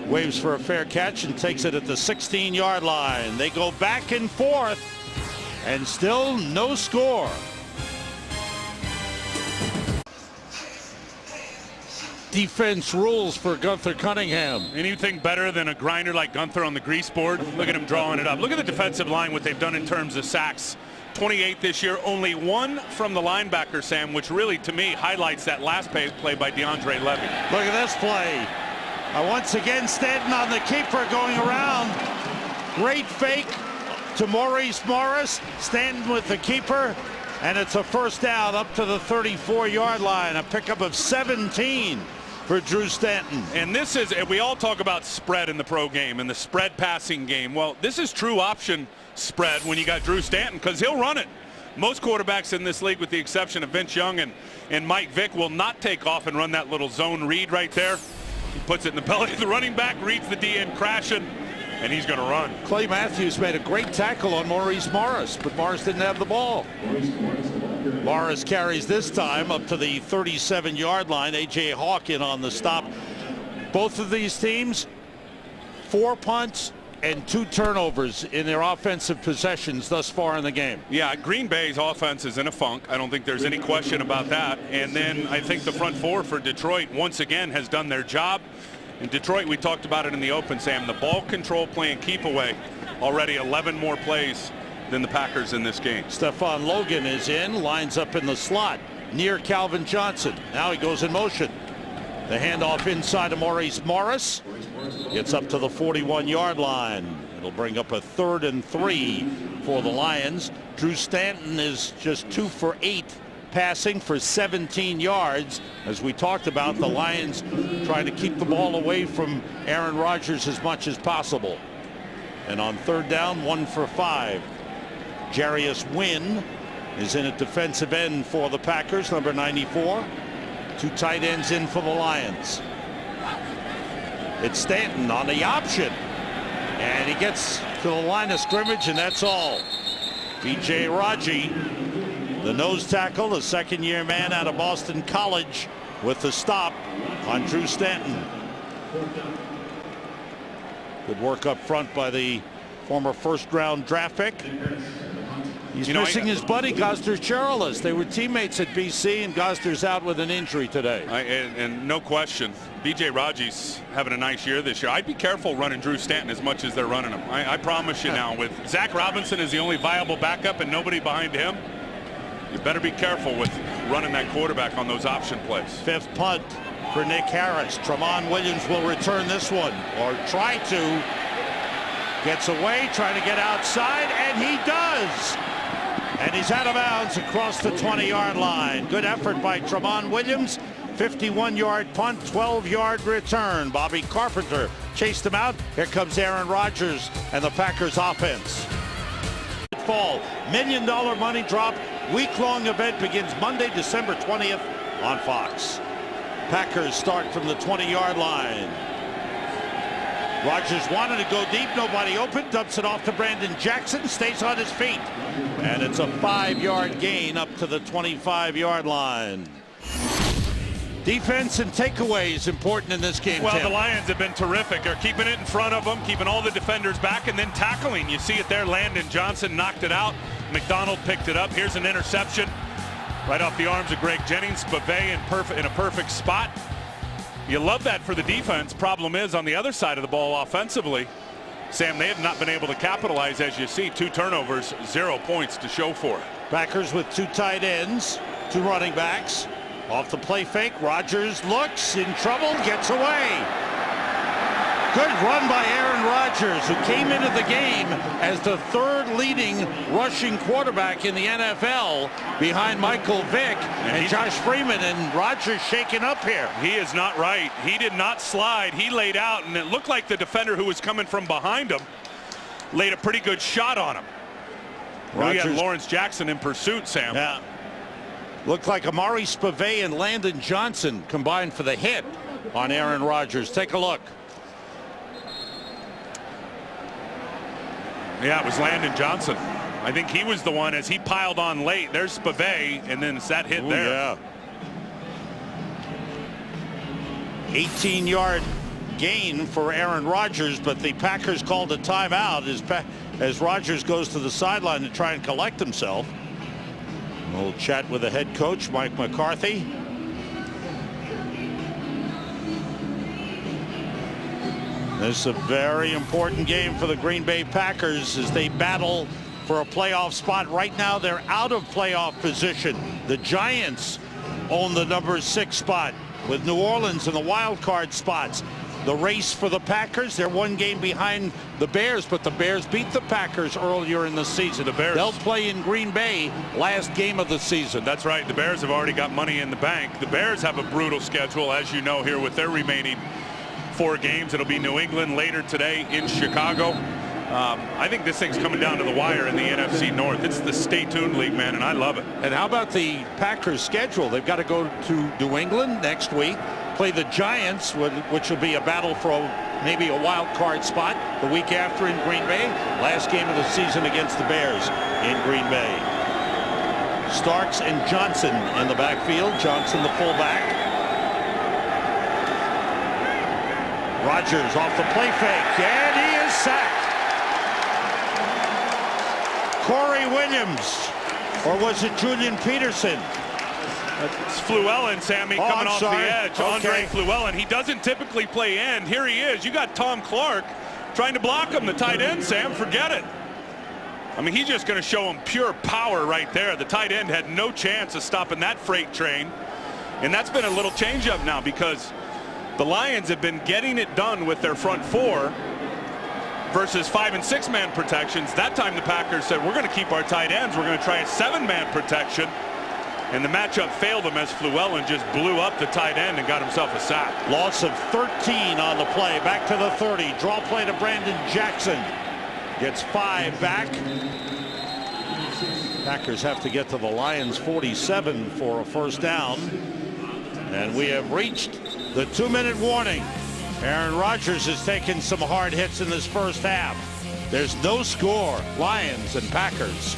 Speaker 1: waves for a fair catch and takes it at the 16-yard line. They go back and forth, and still no score. Defense rules for Gunther Cunningham.
Speaker 2: Anything better than a grinder like Gunther on the grease board? Look at him drawing it up. Look at the defensive line, what they've done in terms of sacks. 28 this year, only one from the linebacker, Sam, which really, to me, highlights that last play by DeAndre Levy.
Speaker 1: Look at this play. Once again, Stanton on the keeper going around. Great fake to Maurice Morris. Stanton with the keeper, and it's a first down up to the 34-yard line. A pickup of 17 for Drew Stanton.
Speaker 2: And this is, we all talk about spread in the pro game and the spread passing game. Well, this is true option spread when you got Drew Stanton, because he'll run it. Most quarterbacks in this league, with the exception of Vince Young and Mike Vick, will not take off and run that little zone read right there. He puts it in the belly of the running back, reads the DN crashing, and he's going to run. Clay
Speaker 1: Matthews made a great tackle on Maurice Morris, but Morris didn't have the ball. Morris carries this time up to the 37-yard line. A.J. Hawk in on the stop. Both of these teams, 4 punts and 2 turnovers in their offensive possessions thus far in the game.
Speaker 2: Yeah, Green Bay's offense is in a funk. I don't think there's any question about that. And then I think the front four for Detroit once again has done their job. In Detroit, we talked about it in the open, Sam. The ball control play and keep away, already 11 more plays than the Packers in this game.
Speaker 1: Stephon Logan is in, lines up in the slot near Calvin Johnson. Now he goes in motion. The handoff inside to Maurice Morris. Gets up to the 41-yard line. It'll bring up a 3rd and 3 for the Lions. Drew Stanton is just 2 for 8 passing for 17 yards. As we talked about, the Lions trying to keep the ball away from Aaron Rodgers as much as possible. And on 3rd down, 1 for 5. Jarius Wynn is in at defensive end for the Packers, number 94. 2 tight ends in for the Lions. It's Stanton on the option, and he gets to the line of scrimmage, and that's all. B.J. Rodgers, the nose tackle, the second-year man out of Boston College, with the stop on Drew Stanton. Good work up front by the former first-round draft pick. He's missing his buddy Gosder Cherilus. They were teammates at BC, and Gosder's out with an injury today.
Speaker 2: And no question, B.J. Rodgers having a nice year this year. I'd be careful running Drew Stanton as much as they're running him. I promise you now, with Zach Robinson as the only viable backup and nobody behind him, you better be careful with running that quarterback on those option plays.
Speaker 1: 5th punt for Nick Harris. Tramon Williams will return this one, or try to. Gets away, trying to get outside, and he does. And he's out of bounds across the 20-yard line. Good effort by Tramon Williams. 51-yard punt, 12-yard return. Bobby Carpenter chased him out. Here comes Aaron Rodgers and the Packers offense. Fall, $1 million money drop. Week-long event begins Monday, December 20th on Fox. Packers start from the 20-yard line. Rodgers wanted to go deep, nobody open, dumps it off to Brandon Jackson, stays on his feet. And it's a 5-yard gain up to the 25-yard line. Defense and takeaways important in this game.
Speaker 2: Well,
Speaker 1: Tim.
Speaker 2: The Lions have been terrific. They're keeping it in front of them, keeping all the defenders back, and then tackling. You see it there. Landon Johnson knocked it out. McDonald picked it up. Here's an interception right off the arms of Greg Jennings. Bavay in a perfect spot. You love that for the defense. Problem is, on the other side of the ball offensively, Sam, they have not been able to capitalize. As you see, 2 turnovers, 0 points to show for it.
Speaker 1: Packers with 2 tight ends, 2 running backs. Off the play fake, Rodgers looks in trouble, gets away. Good run by Aaron Rodgers, who came into the game as the 3rd leading rushing quarterback in the NFL behind Michael Vick and Josh Freeman, and Rodgers shaken up here.
Speaker 2: He is not right. He did not slide. He laid out, and it looked like the defender who was coming from behind him laid a pretty good shot on him. We had Lawrence Jackson in pursuit, Sam.
Speaker 1: Yeah. Looked like Amari Spivey and Landon Johnson combined for the hit on Aaron Rodgers. Take a look.
Speaker 2: Yeah, it was Landon Johnson. I think he was the one as he piled on late. There's Spivey, and then it's that hit there.
Speaker 1: Yeah. 18-yard gain for Aaron Rodgers, but the Packers called a timeout as Rodgers goes to the sideline to try and collect himself. A little chat with the head coach, Mike McCarthy. This is a very important game for the Green Bay Packers as they battle for a playoff spot. Right now, they're out of playoff position. The Giants own the number 6 spot with New Orleans in the wild card spots. The race for the Packers, they're 1 game behind the Bears, but the Bears beat the Packers earlier in the season. They'll play in Green Bay last game of the season.
Speaker 2: That's right. The Bears have already got money in the bank. The Bears have a brutal schedule, as you know, here with their remaining 4 games. It'll be New England later today in Chicago. I think this thing's coming down to the wire in the NFC North. It's the stay tuned league, man, and I love it.
Speaker 1: And how about the Packers schedule? They've got to go to New England next week, play the Giants, which will be a battle for maybe a wild card spot the week after in Green Bay. Last game of the season against the Bears in Green Bay. Starks and Johnson in the backfield. Johnson the fullback. Rodgers off the play fake, and he is sacked. Corey Williams, or was it Julian Peterson?
Speaker 2: It's Fluellen, Sammy, coming off the edge.
Speaker 1: Okay.
Speaker 2: Andre Fluellen. He doesn't typically play end. Here he is. You got Tom Clark trying to block him, the tight end, Sam. Forget it. I mean, he's just going to show him pure power right there. The tight end had no chance of stopping that freight train. And that's been a little change-up now because the Lions have been getting it done with their front 4 versus 5- and 6-man protections. That time the Packers said, we're going to keep our tight ends. We're going to try a 7-man protection. And the matchup failed him as Fluellen just blew up the tight end and got himself a sack.
Speaker 1: Loss of 13 on the play. Back to the 30. Draw play to Brandon Jackson. Gets 5 back. Packers have to get to the Lions 47 for a first down. And we have reached the 2-minute warning. Aaron Rodgers has taken some hard hits in this first half. There's no score. Lions and Packers.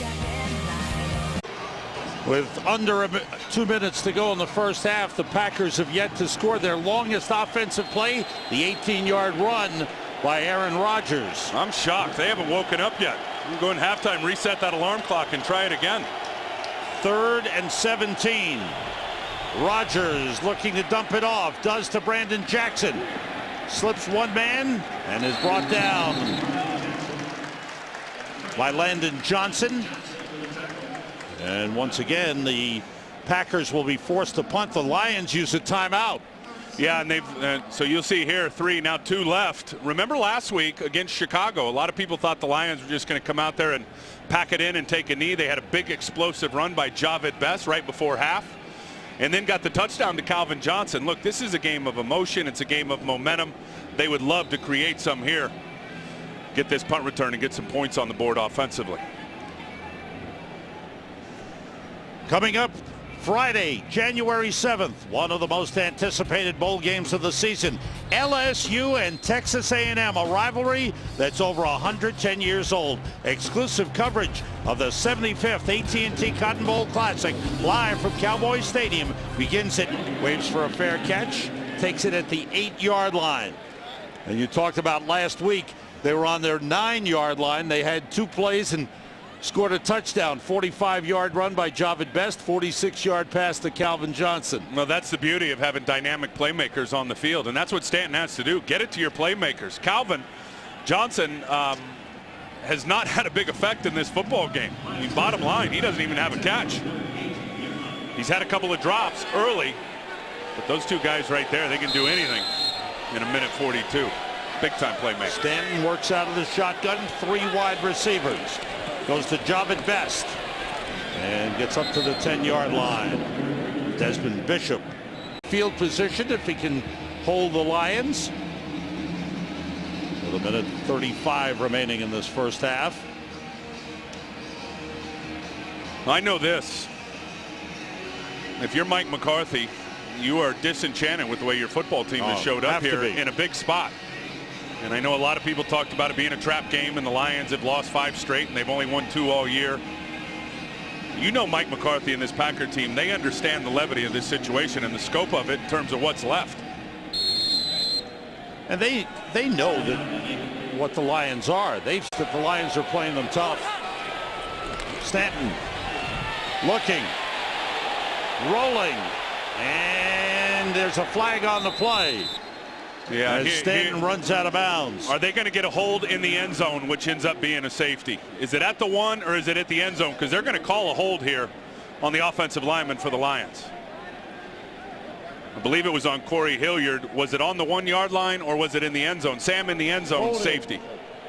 Speaker 1: With under 2 minutes to go in the first half, the Packers have yet to score their longest offensive play, the 18-yard run by Aaron Rodgers.
Speaker 2: I'm shocked. They haven't woken up yet. I'm going halftime, reset that alarm clock, and try it again.
Speaker 1: 3rd and 17. Rodgers looking to dump it off. Does to Brandon Jackson. Slips 1 man and is brought down by Landon Johnson. And once again, the Packers will be forced to punt. The Lions use a timeout.
Speaker 2: Yeah, and they've so you'll see here 3, now 2 left. Remember last week against Chicago, a lot of people thought the Lions were just going to come out there and pack it in and take a knee. They had a big explosive run by Javid Best right before half, and then got the touchdown to Calvin Johnson. Look, this is a game of emotion. It's a game of momentum. They would love to create some here, get this punt return and get some points on the board offensively.
Speaker 1: Coming up Friday, January 7th, one of the most anticipated bowl games of the season. LSU and Texas A&M, a rivalry that's over 110 years old. Exclusive coverage of the 75th AT&T Cotton Bowl Classic, live from Cowboys Stadium, begins it, waits for a fair catch, takes it at the 8-yard line. And you talked about last week, they were on their 9-yard line. They had 2 plays and scored a touchdown. 45-yard run by Javid Best, 46-yard pass to Calvin Johnson.
Speaker 2: Well, that's the beauty of having dynamic playmakers on the field, and that's what Stanton has to do. Get it to your playmakers. Calvin Johnson has not had a big effect in this football game. I mean, bottom line, he doesn't even have a catch. He's had a couple of drops early, but those 2 guys right there, they can do anything in a minute 42. Big-time playmaker.
Speaker 1: Stanton works out of the shotgun, 3 wide receivers. Goes to Javid Best and gets up to the 10-yard line. Desmond Bishop. Field position if he can hold the Lions. With 1:35 remaining in this first half.
Speaker 2: I know this. If you're Mike McCarthy, you are disenchanted with the way your football team has showed up here in a big spot. And I know a lot of people talked about it being a trap game, and the Lions have lost 5 straight, and they've only won 2 all year. You know Mike McCarthy and this Packer team, they understand the levity of this situation and the scope of it in terms of what's left.
Speaker 1: And they know that what the Lions are. That the Lions are playing them tough. Stanton looking, rolling, and there's a flag on the play.
Speaker 2: Yeah,
Speaker 1: as Stanton runs out of bounds.
Speaker 2: Are they going to get a hold in the end zone, which ends up being a safety? Is it at the 1 or is it at the end zone? Because they're going to call a hold here on the offensive lineman for the Lions. I believe it was on Corey Hilliard. Was it on the 1 yard line or was it in the end zone? Sam in the end zone,
Speaker 3: Holding.
Speaker 2: safety.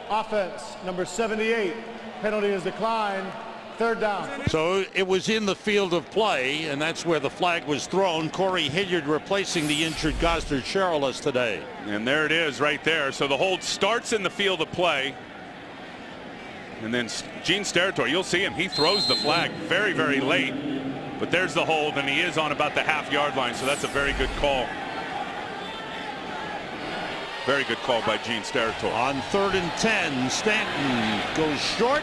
Speaker 3: Offense, number 78. Penalty is declined. 3rd down.
Speaker 1: So it was in the field of play, and that's where the flag was thrown. Corey Hilliard replacing the injured Gosder Scoreless today.
Speaker 2: And there it is right there. So the hold starts in the field of play. And then Gene Steratore, you'll see him. He throws the flag very, very late. But there's the hold, and he is on about the half-yard line. So that's a very good call. Very good call by Gene Steratore.
Speaker 1: On 3rd and 10, Stanton goes short.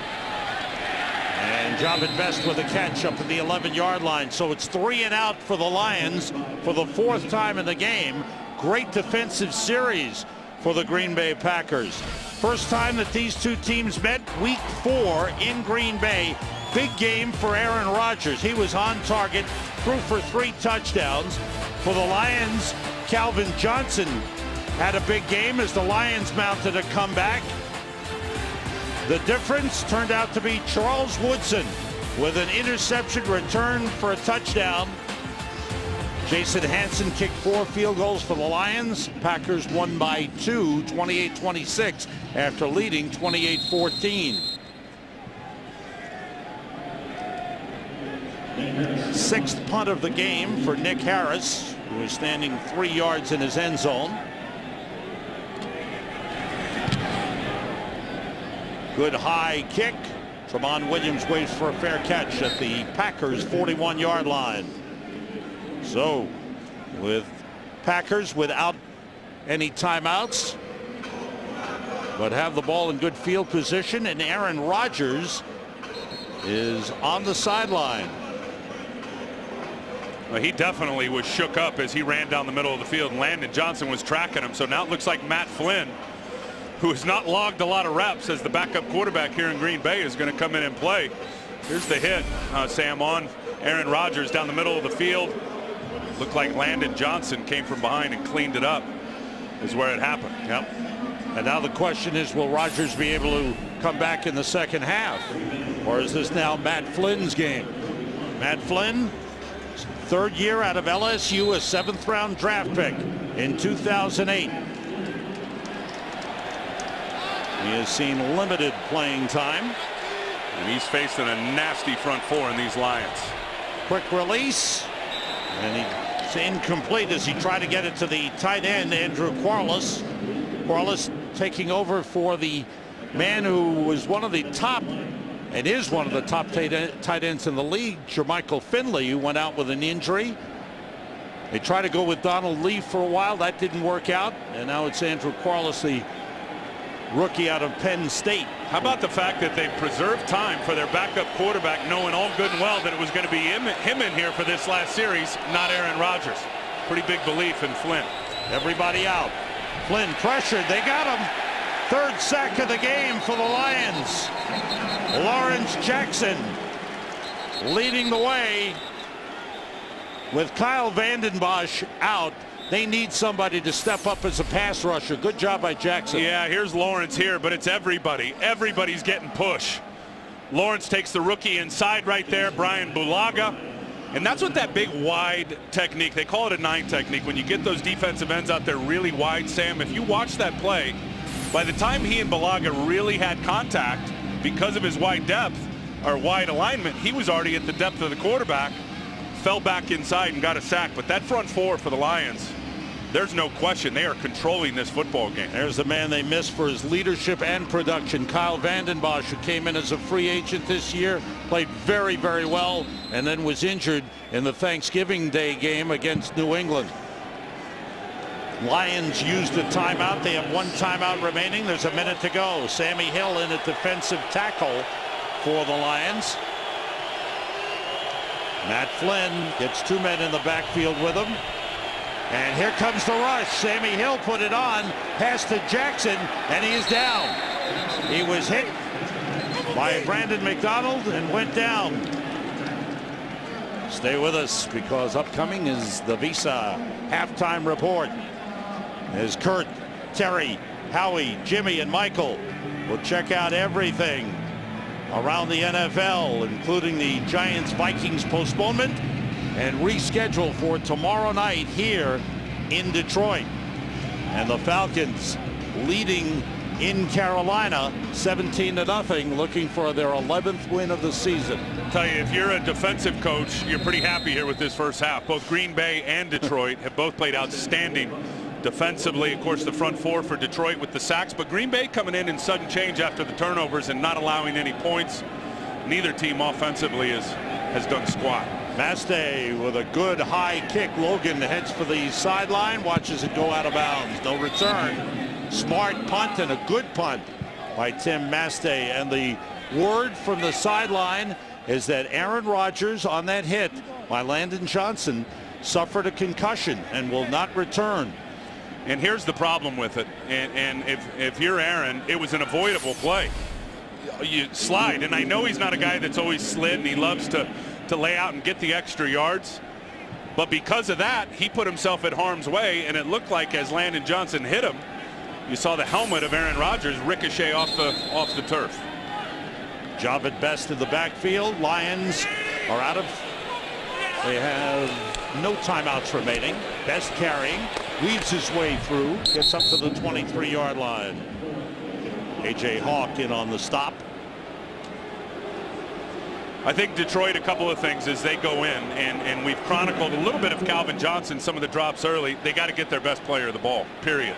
Speaker 1: And Javid Best with a catch up at the 11-yard line. So it's 3 and out for the Lions for the 4th time in the game. Great defensive series for the Green Bay Packers. First time that these two teams met, week 4 in Green Bay. Big game for Aaron Rodgers. He was on target, threw for 3 touchdowns. For the Lions, Calvin Johnson had a big game as the Lions mounted a comeback. The difference turned out to be Charles Woodson with an interception return for a touchdown. Jason Hanson kicked 4 field goals for the Lions. Packers won by 2, 28-26, after leading 28-14. 6th punt of the game for Nick Harris, who is standing 3 yards in his end zone. Good high kick. Tramon Williams waits for a fair catch at the Packers 41-yard line. So with Packers without any timeouts, but have the ball in good field position, and Aaron Rodgers is on the sideline.
Speaker 2: Well, he definitely was shook up as he ran down the middle of the field, and Landon Johnson was tracking him. So now it looks like Matt Flynn, who has not logged a lot of reps as the backup quarterback here in Green Bay, is going to come in and play. Here's the hit, Sam, on Aaron Rodgers down the middle of the field. Looked like Landon Johnson came from behind and cleaned it up, is where it happened.
Speaker 1: Yep. And now the question is, will Rodgers be able to come back in the second half? Or is this now Matt Flynn's game? Matt Flynn, 3rd year out of LSU, a 7th round draft pick in 2008. He has seen limited playing time.
Speaker 2: And he's facing a nasty front 4 in these Lions.
Speaker 1: Quick release. And he's incomplete as he tried to get it to the tight end, Andrew Quarles. Quarles taking over for the man who was one of the top, and is one of the top tight ends in the league, Jermichael Finley, who went out with an injury. They tried to go with Donald Lee for a while. That didn't work out. And now it's Andrew Quarles, the rookie out of Penn State.
Speaker 2: How about the fact that they preserved time for their backup quarterback, knowing all good and well that it was going to be him in here for this last series, not Aaron Rodgers. Pretty big belief in Flynn.
Speaker 1: Everybody out. Flynn pressured. They got him. 3rd sack of the game for the Lions. Lawrence Jackson leading the way. With Kyle Vanden Bosch out, they need somebody to step up as a pass rusher. Good job by Jackson.
Speaker 2: Yeah, here's Lawrence here, but it's everybody. Everybody's getting push. Lawrence takes the rookie inside right there, Brian Bulaga. And that's what that big wide technique, they call it a 9 technique. When you get those defensive ends out there really wide, Sam, if you watch that play, by the time he and Bulaga really had contact, because of his wide depth, or wide alignment, he was already at the depth of the quarterback, fell back inside and got a sack. But that front 4 for the Lions, there's no question they are controlling this football game.
Speaker 1: There's the man they missed for his leadership and production, Kyle Vanden Bosch, who came in as a free agent this year, played very, very well, and then was injured in the Thanksgiving Day game against New England. Lions used a timeout. They have 1 timeout remaining. There's a minute to go. Sammy Hill in at defensive tackle for the Lions. Matt Flynn gets 2 men in the backfield with him. And here comes the rush. Sammy Hill put it on, pass to Jackson, and he is down. He was hit by Brandon McDonald and went down. Stay with us, because upcoming is the Visa halftime report. As Kurt, Terry, Howie, Jimmy, and Michael will check out everything around the NFL, including the Giants-Vikings postponement and reschedule for tomorrow night here in Detroit. And the Falcons leading in Carolina 17-0, looking for their 11th win of the season.
Speaker 2: Tell you, if you're a defensive coach, you're pretty happy here with this first half. Both Green Bay and Detroit have both played outstanding defensively. Of course, the front four for Detroit with the sacks, but Green Bay coming in sudden change after the turnovers and not allowing any points. Neither team offensively has done squat.
Speaker 1: Mastay with a good high kick. Logan heads for the sideline, watches it go out of bounds. No return. Smart punt, and a good punt by Tim Mastay. And the word from the sideline is that Aaron Rodgers, on that hit by Landon Johnson, suffered a concussion and will not return.
Speaker 2: And here's the problem with it. And if you're Aaron, it was an avoidable play. You slide, and I know he's not a guy that's always slid, and he loves to lay out and get the extra yards. But because of that, he put himself at harm's way, and it looked like as Landon Johnson hit him, you saw the helmet of Aaron Rodgers ricochet off the turf.
Speaker 1: Job at best in the backfield. Lions are out of. They have no timeouts remaining. Best carrying, weaves his way through, gets up to the 23-yard line. A.J. Hawk in on the stop.
Speaker 2: I think Detroit, a couple of things as they go in, and we've chronicled a little bit of Calvin Johnson, some of the drops early. They got to get their best player of the ball, period.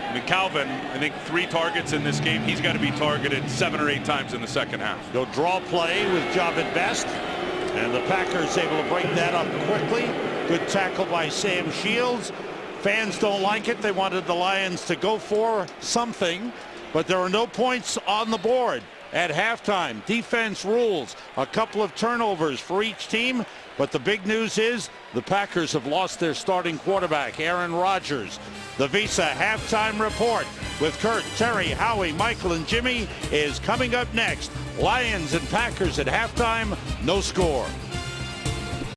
Speaker 2: I mean, Calvin, I think 3 targets in this game. He's got to be targeted 7 or 8 times in the second half.
Speaker 1: Go draw play with Job at best, and the Packers able to break that up quickly. Good tackle by Sam Shields. Fans don't like it. They wanted the Lions to go for something, but there are no points on the board at halftime. Defense rules. A couple of turnovers for each team, but the big news is the Packers have lost their starting quarterback, Aaron Rodgers. The Visa halftime report with Kurt, Terry, Howie, Michael, and Jimmy is coming up next. Lions and Packers at halftime, no score.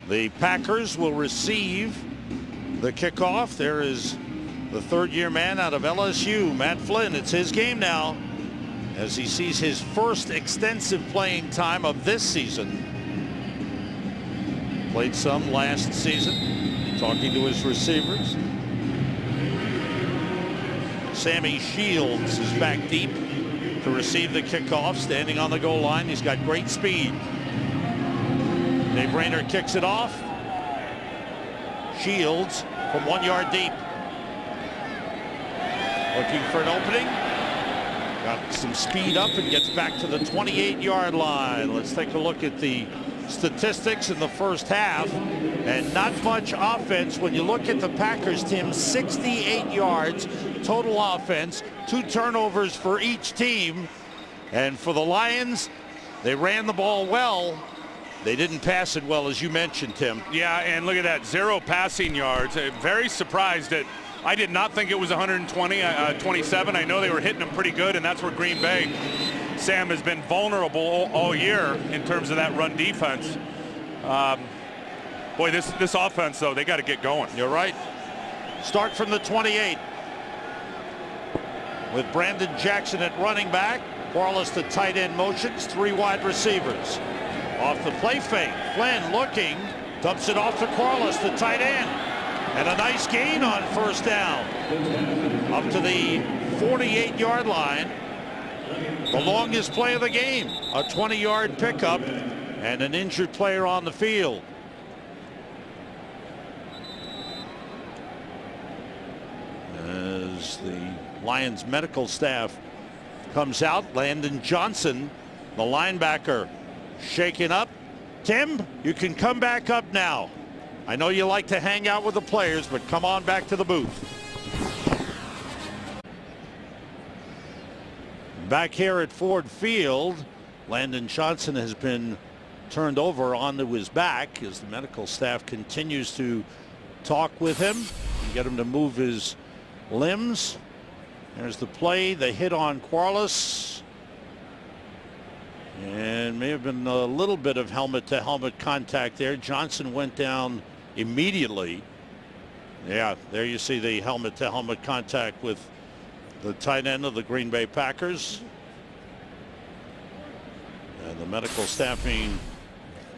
Speaker 1: The Packers will receive the kickoff. There is the third-year man out of LSU, Matt Flynn. It's his game now as he sees his first extensive playing time of this season. Played some last season, talking to his receivers. Sammy Shields is back deep to receive the kickoff, standing on the goal line. He's got great speed. Dave Rayner kicks it off. Shields from 1 yard deep. Looking for an opening. Got some speed up and gets back to the 28-yard line. Let's take a look at the statistics in the first half, and not much offense. When you look at the Packers, Tim, 68 yards total offense, 2 turnovers for each team. And for the Lions, they ran the ball well. They didn't pass it well, as you mentioned, Tim.
Speaker 2: Yeah, and look at that, 0 passing yards. Very surprised at. I did not think it was 120, 27. I know they were hitting them pretty good, and that's where Green Bay, Sam, has been vulnerable all year in terms of that run defense. Boy, this offense, though, they got to get going.
Speaker 1: You're right. Start from the 28. With Brandon Jackson at running back. Corliss to tight end motions. 3 wide receivers. Off the play fake. Flynn looking. Dumps it off to Corliss, the tight end. And a nice gain on first down. Up to the 48-yard line. The longest play of the game. A 20-yard pickup and an injured player on the field. As the Lions medical staff comes out, Landon Johnson, the linebacker, shaken up. Tim, you can come back up now. I know you like to hang out with the players, but come on back to the booth. Back here at Ford Field, Landon Johnson has been turned over onto his back as the medical staff continues to talk with him. get him to move his limbs. There's the play, the hit on Corliss. And may have been a little bit of helmet-to-helmet contact there. Johnson went down immediately. Yeah, there you see the helmet-to-helmet contact with the tight end of the Green Bay Packers. And the medical staff being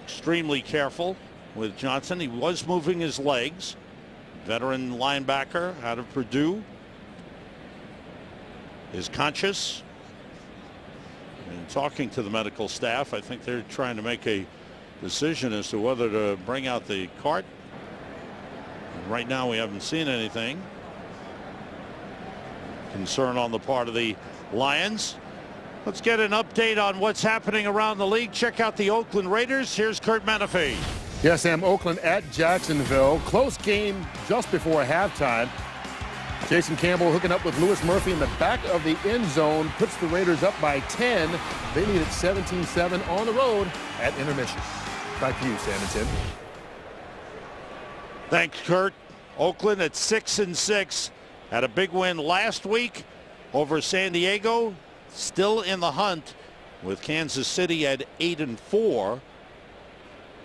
Speaker 1: extremely careful with Johnson. He was moving his legs. Veteran linebacker out of Purdue is conscious. And talking to the medical staff, I think they're trying to make a decision as to whether to bring out the cart. And right now we haven't seen anything. Concern on the part of the Lions. Let's get an update on what's happening around the league. Check out the Oakland Raiders. Here's Kurt Menefee.
Speaker 4: Yes, Sam, Oakland at Jacksonville. Close game just before halftime. Jason Campbell hooking up with Lewis Murphy in the back of the end zone, puts the Raiders up by 10. They lead at 17-7 on the road at intermission. Back to you, Sam and Tim.
Speaker 1: Thanks, Kurt. Oakland at 6-6. Had a big win last week over San Diego. Still in the hunt with Kansas City at 8-4.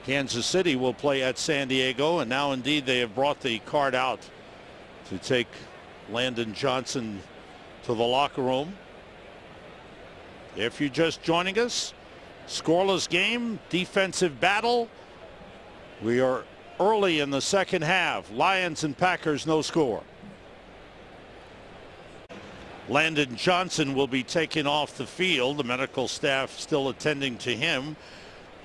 Speaker 1: Kansas City will play at San Diego, and now indeed they have brought the card out to take Landon Johnson to the locker room. If you're just joining us, scoreless game, defensive battle. We are early in the second half. Lions and Packers, no score. Landon Johnson will be taken off the field. The medical staff still attending to him.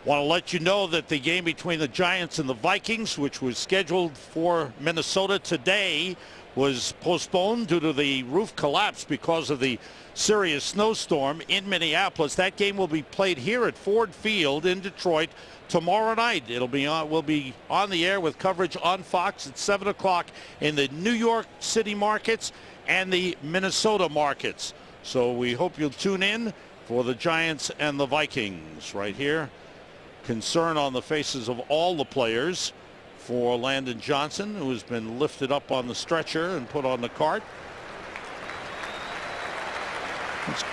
Speaker 1: Want to let you know that the game between the Giants and the Vikings, which was scheduled for Minnesota today, was postponed due to the roof collapse because of the serious snowstorm in Minneapolis. That game will be played here at Ford Field in Detroit tomorrow night. We'll be on the air with coverage on Fox at 7 o'clock in the New York City markets and the Minnesota markets. So we hope you'll tune in for the Giants and the Vikings right here. Concern on the faces of all the players for Landon Johnson, who has been lifted up on the stretcher and put on the cart. Let's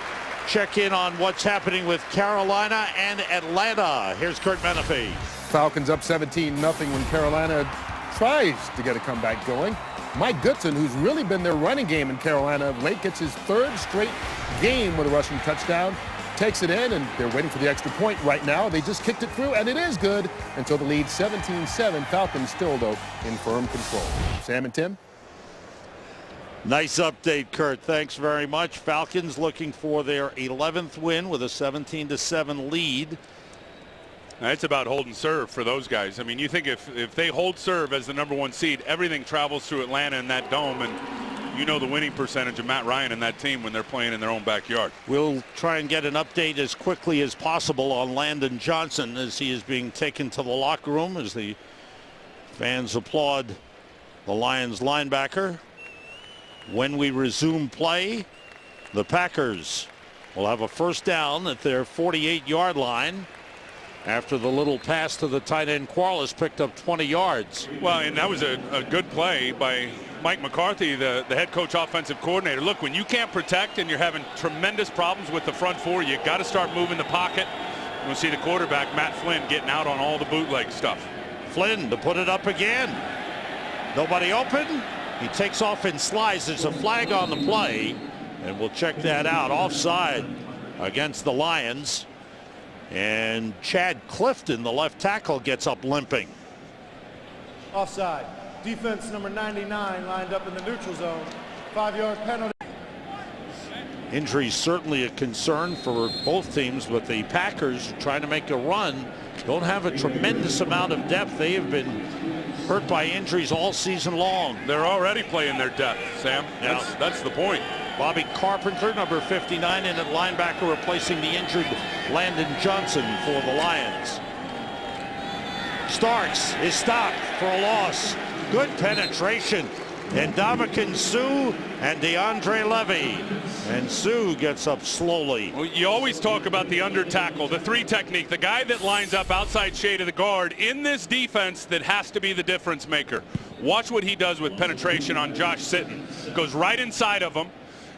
Speaker 1: check in on what's happening with Carolina and Atlanta. Here's Kurt Menefee.
Speaker 4: Falcons up 17-0 when Carolina tries to get a comeback going. Mike Goodson, who's really been their running game in Carolina of late, gets his third straight game with a rushing touchdown. Takes it in, and they're waiting for the extra point right now. They just kicked it through, and it is good until the lead 17-7. Falcons still, though, in firm control. Sam and Tim?
Speaker 1: Nice update, Kurt. Thanks very much. Falcons looking for their 11th win with a 17-7 lead.
Speaker 2: It's about hold and serve for those guys. I mean, you think if they hold serve as the #1 seed, everything travels through Atlanta in that dome, and you know the winning percentage of Matt Ryan and that team when they're playing in their own backyard.
Speaker 1: We'll try and get an update as quickly as possible on Landon Johnson as he is being taken to the locker room as the fans applaud the Lions linebacker. When we resume play, the Packers will have a first down at their 48-yard line after the little pass to the tight end Corliss picked up 20 yards.
Speaker 2: Well, and that was a good play by Mike McCarthy, the head coach offensive coordinator. Look, when you can't protect and you're having tremendous problems with the front four, you got to start moving the pocket. We'll see the quarterback, Matt Flynn, getting out on all the bootleg stuff.
Speaker 1: Flynn to put it up again. Nobody open. He takes off and slides. There's a flag on the play, and we'll check that out. Offside against the Lions. And Chad Clifton, the left tackle, gets up limping.
Speaker 3: Offside. Defense number 99 lined up in the neutral zone. 5-yard penalty.
Speaker 1: Injuries certainly a concern for both teams, but the Packers trying to make a run don't have a tremendous amount of depth. They have been hurt by injuries all season long.
Speaker 2: They're already playing their depth, Sam. That's the point.
Speaker 1: Bobby Carpenter, number 59, in at linebacker, replacing the injured Landon Johnson for the Lions. Starks is stopped for a loss. Good penetration Ndamukong Suh and DeAndre Levy. And Suh gets up slowly.
Speaker 2: Well, you always talk about the under tackle, the three technique, the guy that lines up outside shade of the guard in this defense that has to be the difference maker. Watch what he does with penetration on Josh Sitton. Goes right inside of him,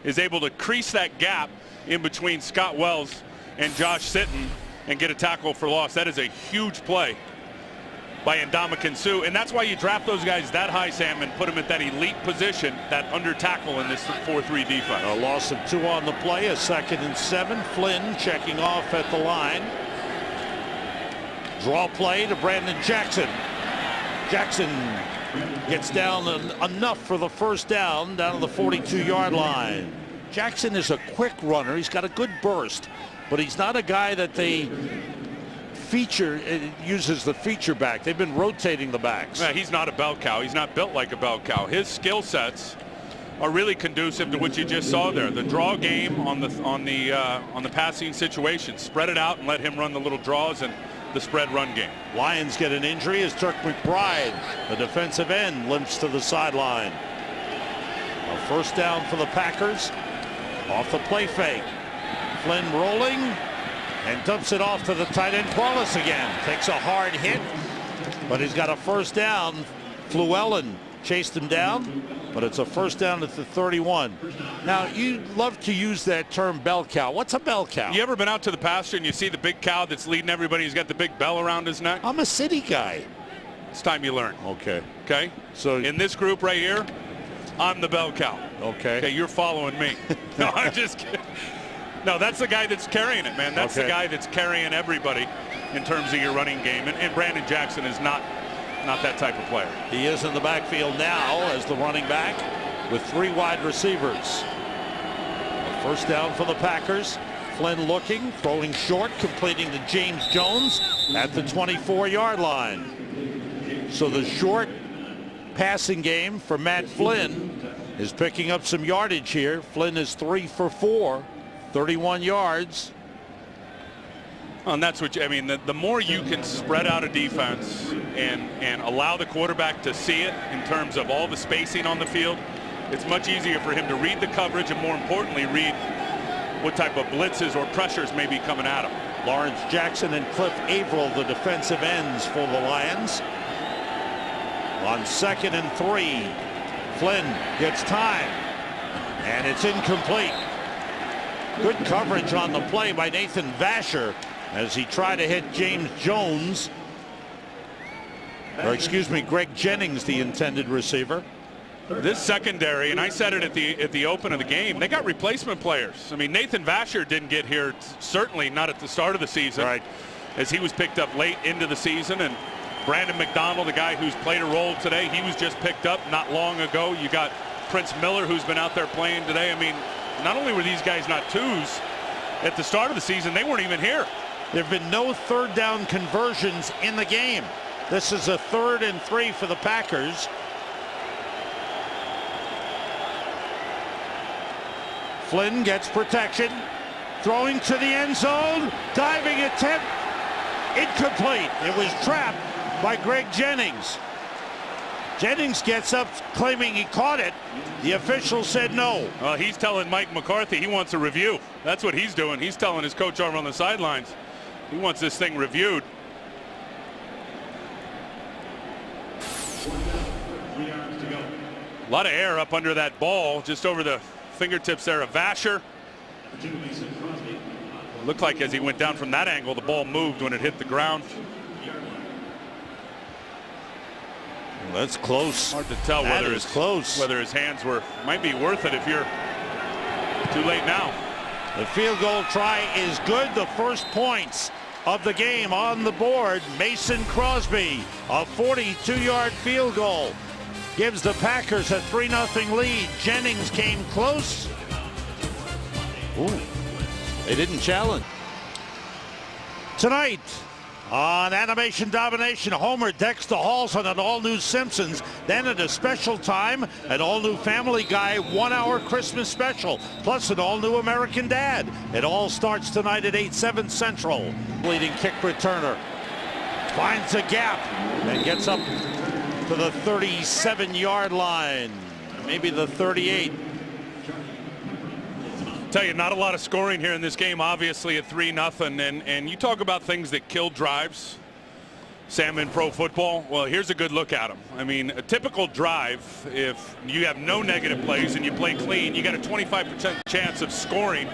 Speaker 2: is able to crease that gap in between Scott Wells and Josh Sitton and get a tackle for loss. That is a huge play by Ndamukong Suh, and that's why you draft those guys that high, Sam, and put them at that elite position, that under tackle in this 4-3 defense.
Speaker 1: A loss of 2 on the play, a 2nd and 7. Flynn checking off at the line. Draw play to Brandon Jackson. Jackson gets down enough for the first down to the 42-yard line. Jackson is a quick runner. He's got a good burst, but he's not a guy that they uses the feature back. They've been rotating the backs.
Speaker 2: Yeah, he's not a bell cow. He's not built like a bell cow. His skill sets are really conducive to what you just saw there. The draw game on the passing situation. Spread it out and let him run the little draws and the spread run game.
Speaker 1: Lions get an injury as Turk McBride, the defensive end, limps to the sideline. A first down for the Packers off the play fake. Flynn rolling and dumps it off to the tight end Wallace again. Takes a hard hit, but he's got a first down. Fluellen chased him down, but it's a first down at the 31. Now, you love to use that term bell cow. What's a bell cow?
Speaker 2: You ever been out to the pasture and you see the big cow that's leading everybody? He's got the big bell around his neck.
Speaker 1: I'm a city guy.
Speaker 2: It's time you learn.
Speaker 1: Okay.
Speaker 2: Okay?
Speaker 1: So
Speaker 2: in this group right here, I'm the bell cow.
Speaker 1: Okay.
Speaker 2: Okay, you're following me. No, I'm just kidding. No, that's the guy that's carrying it, man. That's the guy that's carrying everybody in terms of your running game. And Brandon Jackson is not that type of player.
Speaker 1: He is in the backfield now as the running back with 3 wide receivers. A first down for the Packers. Flynn looking, throwing short, completing to James Jones at the 24-yard line. So the short passing game for Matt Flynn is picking up some yardage here. Flynn is 3 for 4. 31 yards.
Speaker 2: Well, and that's what I mean. The more you can spread out a defense and allow the quarterback to see it in terms of all the spacing on the field, it's much easier for him to read the coverage and, more importantly, read what type of blitzes or pressures may be coming at him.
Speaker 1: Lawrence Jackson and Cliff Averill, the defensive ends for the Lions. On 2nd and 3, Flynn gets time, and it's incomplete. Good coverage on the play by Nathan Vasher as he tried to hit James Jones. Or excuse me, Greg Jennings, the intended receiver.
Speaker 2: This secondary, and I said it at the open of the game, they got replacement players. I mean, Nathan Vasher didn't get here, certainly not at the start of the season,
Speaker 1: right,
Speaker 2: as he was picked up late into the season. And Brandon McDonald, the guy who's played a role today, he was just picked up not long ago. You got Prince Miller, who's been out there playing today. I mean, not only were these guys not twos at the start of the season, they weren't even here.
Speaker 1: There have been no third down conversions in the game. This is a 3rd and 3 for the Packers. Flynn gets protection, throwing to the end zone, diving attempt, incomplete. It was trapped by Greg Jennings. Jennings gets up claiming he caught it. The official said no.
Speaker 2: Well, he's telling Mike McCarthy he wants a review. That's what he's doing. He's telling his coach over on the sidelines he wants this thing reviewed. A lot of air up under that ball, just over the fingertips there of Vasher. Looked like as he went down from that angle, the ball moved when it hit the ground.
Speaker 1: That's close.
Speaker 2: Hard to tell whether his hands might be worth it if you're too late now.
Speaker 1: The field goal try is good. The first points of the game on the board. Mason Crosby, a 42-yard field goal, gives the Packers a 3-0 lead. Jennings came close. Ooh, they didn't challenge. Tonight on Animation Domination, Homer decks the halls on an all-new Simpsons. Then at a special time, an all-new Family Guy 1-hour Christmas special, plus an all-new American Dad. It all starts tonight at 8/7 Central. Leading kick returner finds a gap and gets up to the 37-yard line. maybe the 38.
Speaker 2: Tell you, not a lot of scoring here in this game, obviously at 3-0, and you talk about things that kill drives, Sam, in pro football. Well, here's a good look at them. I mean, a typical drive, if you have no negative plays and you play clean, you got a 25% chance of scoring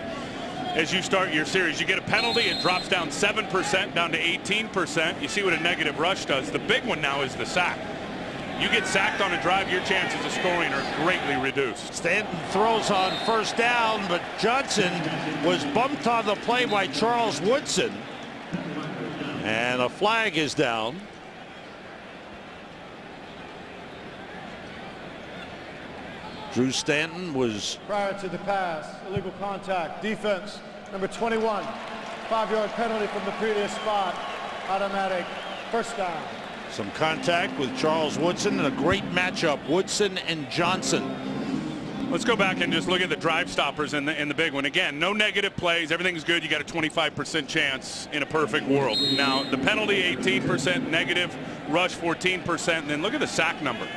Speaker 2: as you start your series. You get a penalty, it drops down 7% down to 18%. You see what a negative rush does. The big one now is the sack. You get sacked on a drive, your chances of scoring are greatly reduced.
Speaker 1: Stanton throws on first down, but Johnson was bumped on the play by Charles Woodson. And a flag is down. Drew Stanton was...
Speaker 3: Prior to the pass, illegal contact, defense, number 21. 5-yard penalty from the previous spot, automatic first down.
Speaker 1: Some contact with Charles Woodson and a great matchup, Woodson and Johnson.
Speaker 2: Let's go back and just look at the drive stoppers in the big one. Again, no negative plays, everything's good. You got a 25% chance in a perfect world. Now, the penalty 18%, negative rush 14%, and then look at the sack number.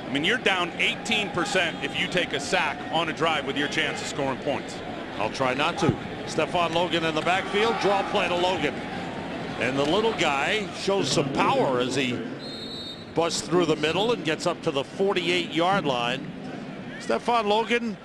Speaker 2: I mean, you're down 18% if you take a sack on a drive with your chance of scoring points.
Speaker 1: I'll try not to. Stephon Logan in the backfield, draw play to Logan. And the little guy shows some power as he busts through the middle and gets up to the 48-yard line. Stephon Logan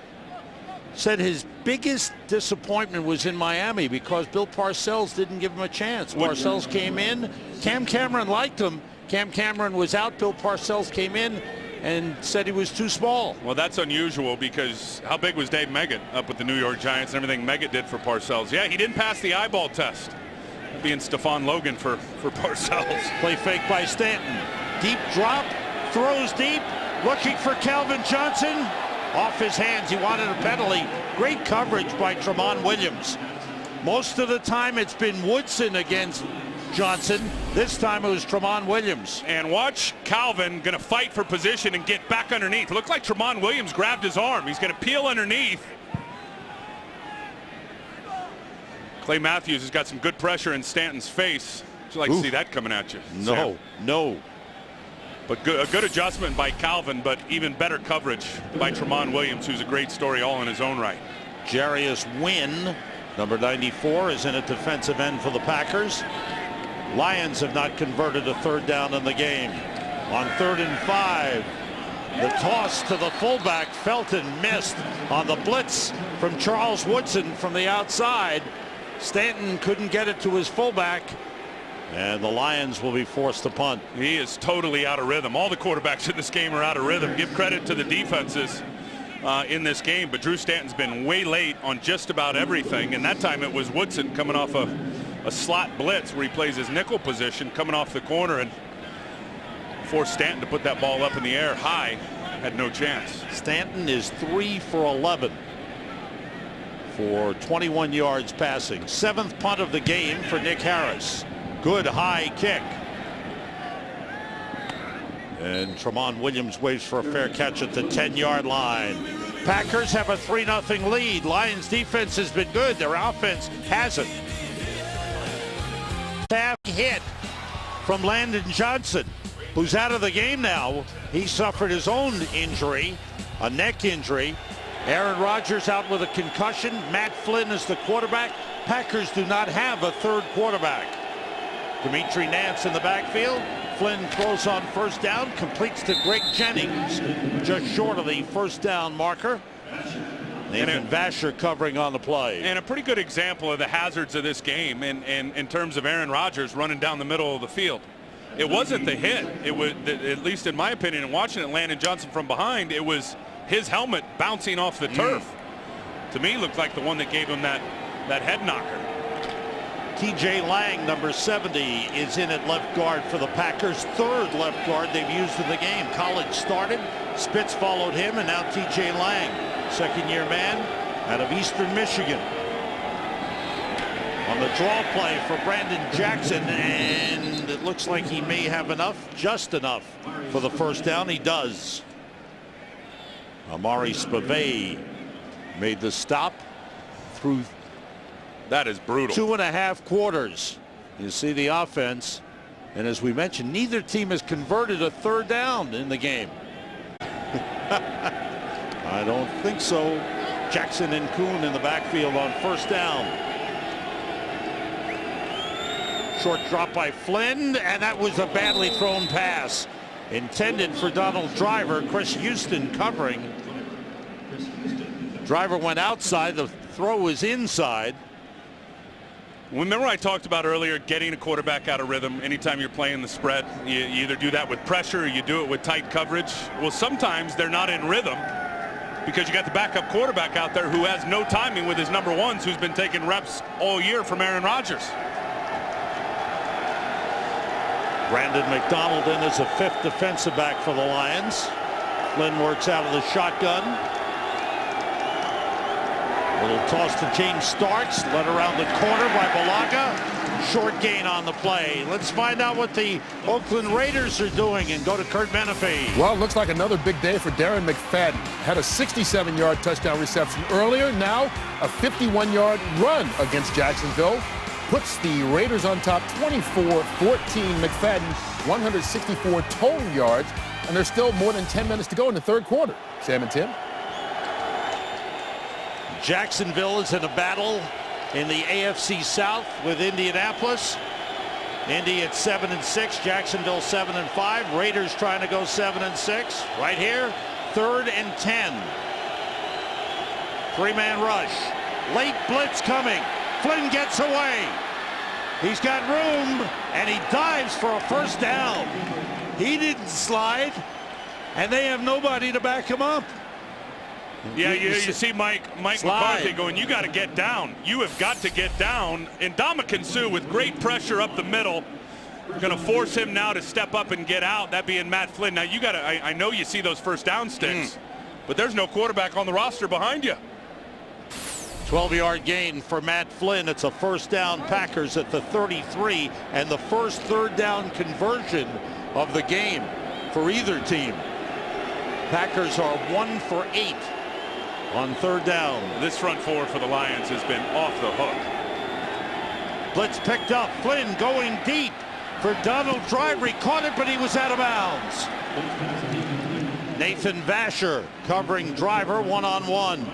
Speaker 1: said his biggest disappointment was in Miami because Bill Parcells didn't give him a chance. Parcells came in. Cam Cameron liked him. Cam Cameron was out. Bill Parcells came in and said he was too small.
Speaker 2: Well, that's unusual because how big was Dave Meggett up with the New York Giants and everything Meggett did for Parcells? Yeah, he didn't pass the eyeball test. Being Stephon Logan for Parcells.
Speaker 1: Play fake by Stanton. Deep drop, throws deep, looking for Calvin Johnson. Off his hands, he wanted a penalty. Great coverage by Tramon Williams. Most of the time it's been Woodson against Johnson. This time it was Tramon Williams.
Speaker 2: And watch Calvin going to fight for position and get back underneath. It looks like Tramon Williams grabbed his arm. He's going to peel underneath. Clay Matthews has got some good pressure in Stanton's face. Would you like to see that coming at you?
Speaker 1: No,
Speaker 2: Sam?
Speaker 1: no.
Speaker 2: But a good adjustment by Calvin, but even better coverage by Tramon Williams, who's a great story all in his own right.
Speaker 1: Jarius Wynn, number 94, is in at defensive end for the Packers. Lions have not converted a third down in the game. On 3rd and 5, the toss to the fullback. Felton missed on the blitz from Charles Woodson from the outside. Stanton couldn't get it to his fullback, and the Lions will be forced to punt.
Speaker 2: He is totally out of rhythm. All the quarterbacks in this game are out of rhythm. Give credit to the defenses in this game, but Drew Stanton's been way late on just about everything, and that time it was Woodson coming off a slot blitz where he plays his nickel position, coming off the corner, and forced Stanton to put that ball up in the air high. Had no chance.
Speaker 1: Stanton is 3 for 11 for 21 yards passing. 7th punt of the game for Nick Harris. Good high kick. And Tramon Williams waits for a fair catch at the 10-yard line. Packers have a 3-0 lead. Lions defense has been good. Their offense hasn't. Hit from Landon Johnson, who's out of the game now. He suffered his own injury, a neck injury. Aaron Rodgers out with a concussion. Matt Flynn is the quarterback. Packers do not have a third quarterback. Dimitri Nance in the backfield. Flynn throws on first down, completes to Greg Jennings, just short of the first down marker. Nathan Vasher covering on the play.
Speaker 2: And a pretty good example of the hazards of this game in terms of Aaron Rodgers running down the middle of the field. It wasn't the hit. It was, at least in my opinion, and watching it, Landon Johnson from behind, it was his helmet bouncing off the turf. To me, looked like the one that gave him that head knocker.
Speaker 1: TJ Lang, number 70, is in at left guard for the Packers. 3rd left guard they've used in the game. College started, Spitz followed him, and now TJ Lang, second-year man out of Eastern Michigan. On the draw play for Brandon Jackson, and it looks like he may have enough, just enough, for the first down. He does. Amari Spivey made the stop through
Speaker 2: that is brutal.
Speaker 1: 2.5 quarters. You see the offense, and as we mentioned, neither team has converted a third down in the game. I don't think so. Jackson and Kuhn in the backfield on first down. Short drop by Flynn, and that was a badly thrown pass. Intended for Donald Driver. Chris Houston covering. Driver went outside. The throw was inside.
Speaker 2: Remember I talked about earlier getting a quarterback out of rhythm anytime you're playing the spread. You either do that with pressure or you do it with tight coverage. Well, sometimes they're not in rhythm because you got the backup quarterback out there who has no timing with his number ones, who's been taking reps all year from Aaron Rodgers.
Speaker 1: Brandon McDonald in as a fifth defensive back for the Lions. Flynn works out of the shotgun. Little toss to James Starks, led around the corner by Balaga. Short gain on the play. Let's find out what the Oakland Raiders are doing and go to Kurt Menefee.
Speaker 4: Well, it looks like another big day for Darren McFadden. Had a 67-yard touchdown reception earlier. Now a 51-yard run against Jacksonville. Puts the Raiders on top 24-14. McFadden 164 total yards, and there's still more than 10 minutes to go in the third quarter. Sam and Tim.
Speaker 1: Jacksonville is in a battle in the AFC South with Indianapolis. Indy at 7-6, Jacksonville 7-5. Raiders trying to go 7-6. Right here, 3rd and 10. Three-man rush. Late blitz coming. Flynn gets away. He's got room, and he dives for a first down. He didn't slide, and they have nobody to back him up.
Speaker 2: Yeah, you see Mike McCarthy going, you got to get down. You have got to get down. And Ndamukong Suh with great pressure up the middle. Going to force him now to step up and get out, that being Matt Flynn. Now, you got to, I know you see those first down sticks, but there's no quarterback on the roster behind you.
Speaker 1: 12-yard gain for Matt Flynn. It's a first down. Packers at the 33, and the first third down conversion of the game for either team. Packers are 1 for 8 on third down.
Speaker 2: This front four for the Lions has been off the hook.
Speaker 1: Blitz picked up. Flynn going deep for Donald Driver. He caught it, but he was out of bounds. Nathan Vasher covering Driver one-on-one.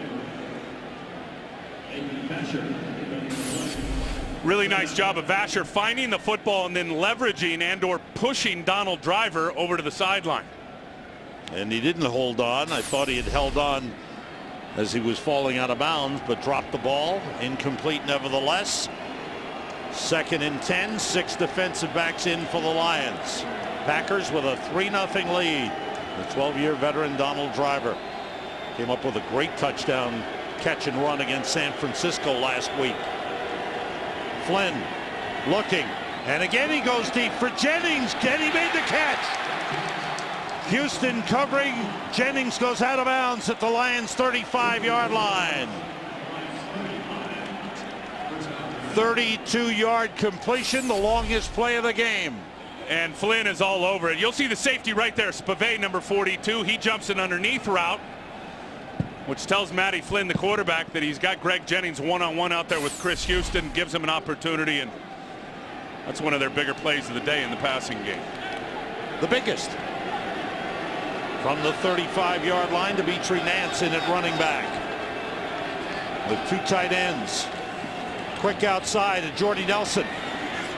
Speaker 2: Really nice job of Vasher finding the football and then leveraging and/or pushing Donald Driver over to the sideline.
Speaker 1: And he didn't hold on. I thought he had held on as he was falling out of bounds, but dropped the ball. Incomplete nevertheless. 2nd and 10. 6 defensive backs in for the Lions. Packers with a 3-0 lead. The 12-year veteran Donald Driver came up with a great touchdown catch and run against San Francisco last week. Flynn looking, and again he goes deep for Jennings. And he made the catch. Houston covering. Jennings goes out of bounds at the Lions' 35-yard line. 32-yard completion, the longest play of the game.
Speaker 2: And Flynn is all over it. You'll see the safety right there, Spivey, number 42. He jumps an underneath route, which tells Matty Flynn, the quarterback, that he's got Greg Jennings one-on-one out there with Chris Houston, gives him an opportunity, and that's one of their bigger plays of the day in the passing game.
Speaker 1: The biggest. From the 35-yard line, Dimitri Nance in at running back. With 2 tight ends. Quick outside to Jordy Nelson.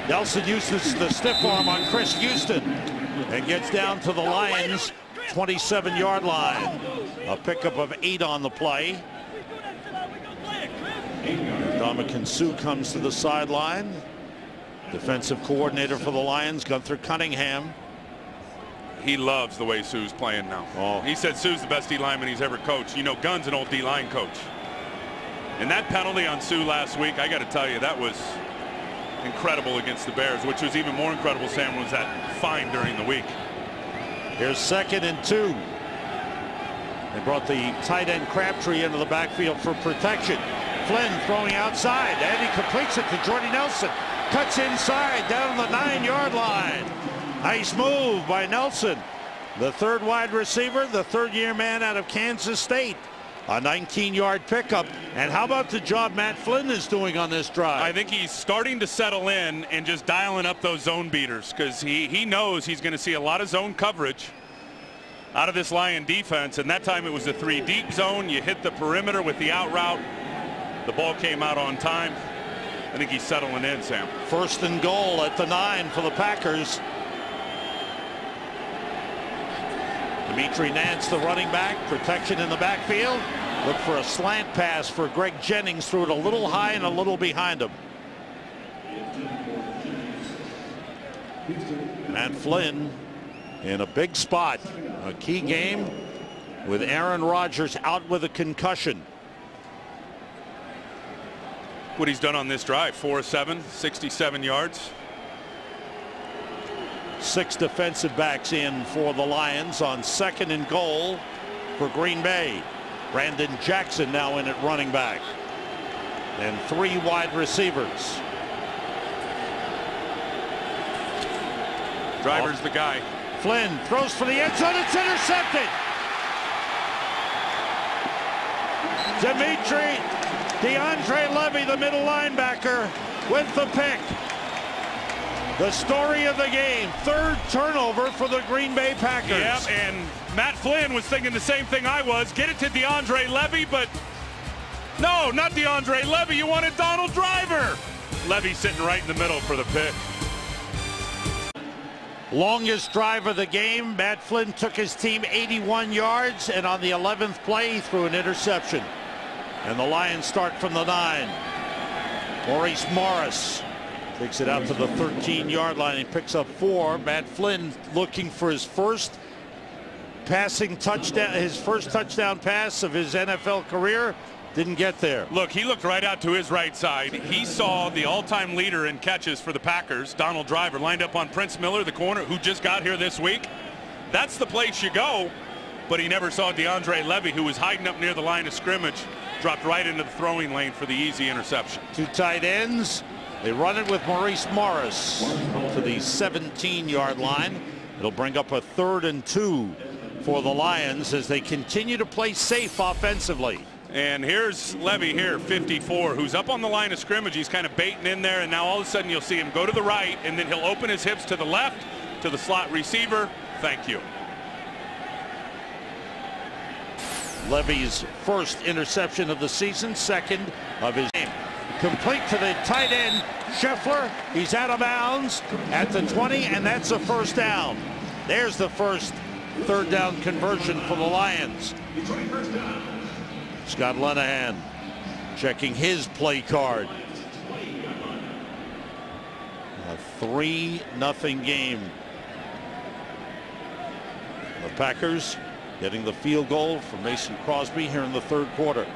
Speaker 1: Nelson uses the stiff arm on Chris Houston and gets down to the Lions' 27-yard line. A pickup of 8 on the play. Ndamukong Suh comes to the sideline. Defensive coordinator for the Lions, Gunther Cunningham.
Speaker 2: He loves the way Suh's playing now.
Speaker 1: Oh.
Speaker 2: He said Suh's the best D-lineman he's ever coached. You know, Gunn's an old D-line coach. And that penalty on Suh last week, I got to tell you, that was incredible against the Bears, which was even more incredible, Sam, was that fine during the week.
Speaker 1: Here's 2nd and 2. They brought the tight end Crabtree into the backfield for protection. Flynn throwing outside, and he completes it to Jordy Nelson. Cuts inside down the 9-yard line. Nice move by Nelson. The 3rd wide receiver, the 3rd-year man out of Kansas State. A 19-yard pickup. And how about the job Matt Flynn is doing on this drive?
Speaker 2: I think he's starting to settle in and just dialing up those zone beaters, because he knows he's going to see a lot of zone coverage. out of this Lion defense, and that time it was a 3 deep zone. You hit the perimeter with the out route. The ball came out on time. I think he's settling in, Sam.
Speaker 1: 1st and goal at the 9 for the Packers. Dimitri Nance, the running back, protection in the backfield. Look for a slant pass for Greg Jennings, threw it a little high and a little behind him. Matt Flynn in a big spot, a key game with Aaron Rodgers out with a concussion.
Speaker 2: What he's done on this drive, 4 of 7, 67 yards.
Speaker 1: 6 defensive backs in for the Lions on 2nd and goal for Green Bay. Brandon Jackson now in at running back, and 3 wide receivers.
Speaker 2: Driver's the guy.
Speaker 1: Flynn throws for the end zone. It's intercepted. DeAndre Levy, the middle linebacker, with the pick. The story of the game, 3rd turnover for the Green Bay Packers.
Speaker 2: Yep, and Matt Flynn was thinking the same thing I was. Get it to DeAndre Levy, but no, not DeAndre Levy. You wanted Donald Driver. Levy sitting right in the middle for the pick.
Speaker 1: Longest drive of the game. Matt Flynn took his team 81 yards, and on the 11th play, he threw an interception. And the Lions start from the 9. Maurice Morris takes it out to the 13-yard line. He picks up 4. Matt Flynn looking for his first passing touchdown, his first touchdown pass of his NFL career. Didn't get there.
Speaker 2: Look, he looked right out to his right side. He saw the all-time leader in catches for the Packers, Donald Driver, lined up on Prince Miller, the corner, who just got here this week. That's the place you go. But he never saw DeAndre Levy, who was hiding up near the line of scrimmage, dropped right into the throwing lane for the easy interception.
Speaker 1: 2 tight ends. They run it with Maurice Morris to the 17-yard line. It'll bring up a 3rd and 2 for the Lions as they continue to play safe offensively.
Speaker 2: And here's Levy here, 54, who's up on the line of scrimmage. He's kind of baiting in there, and now all of a sudden you'll see him go to the right, and then he'll open his hips to the left to the slot receiver. Thank you.
Speaker 1: Levy's first interception of the season, 2nd of his game. Complete to the tight end, Scheffler. He's out of bounds at the 20, and that's a 1st down. There's the first 3rd down conversion for the Lions. Scott Linehan checking his play card. A 3-0 game. The Packers getting the field goal from Mason Crosby here in the 3rd quarter.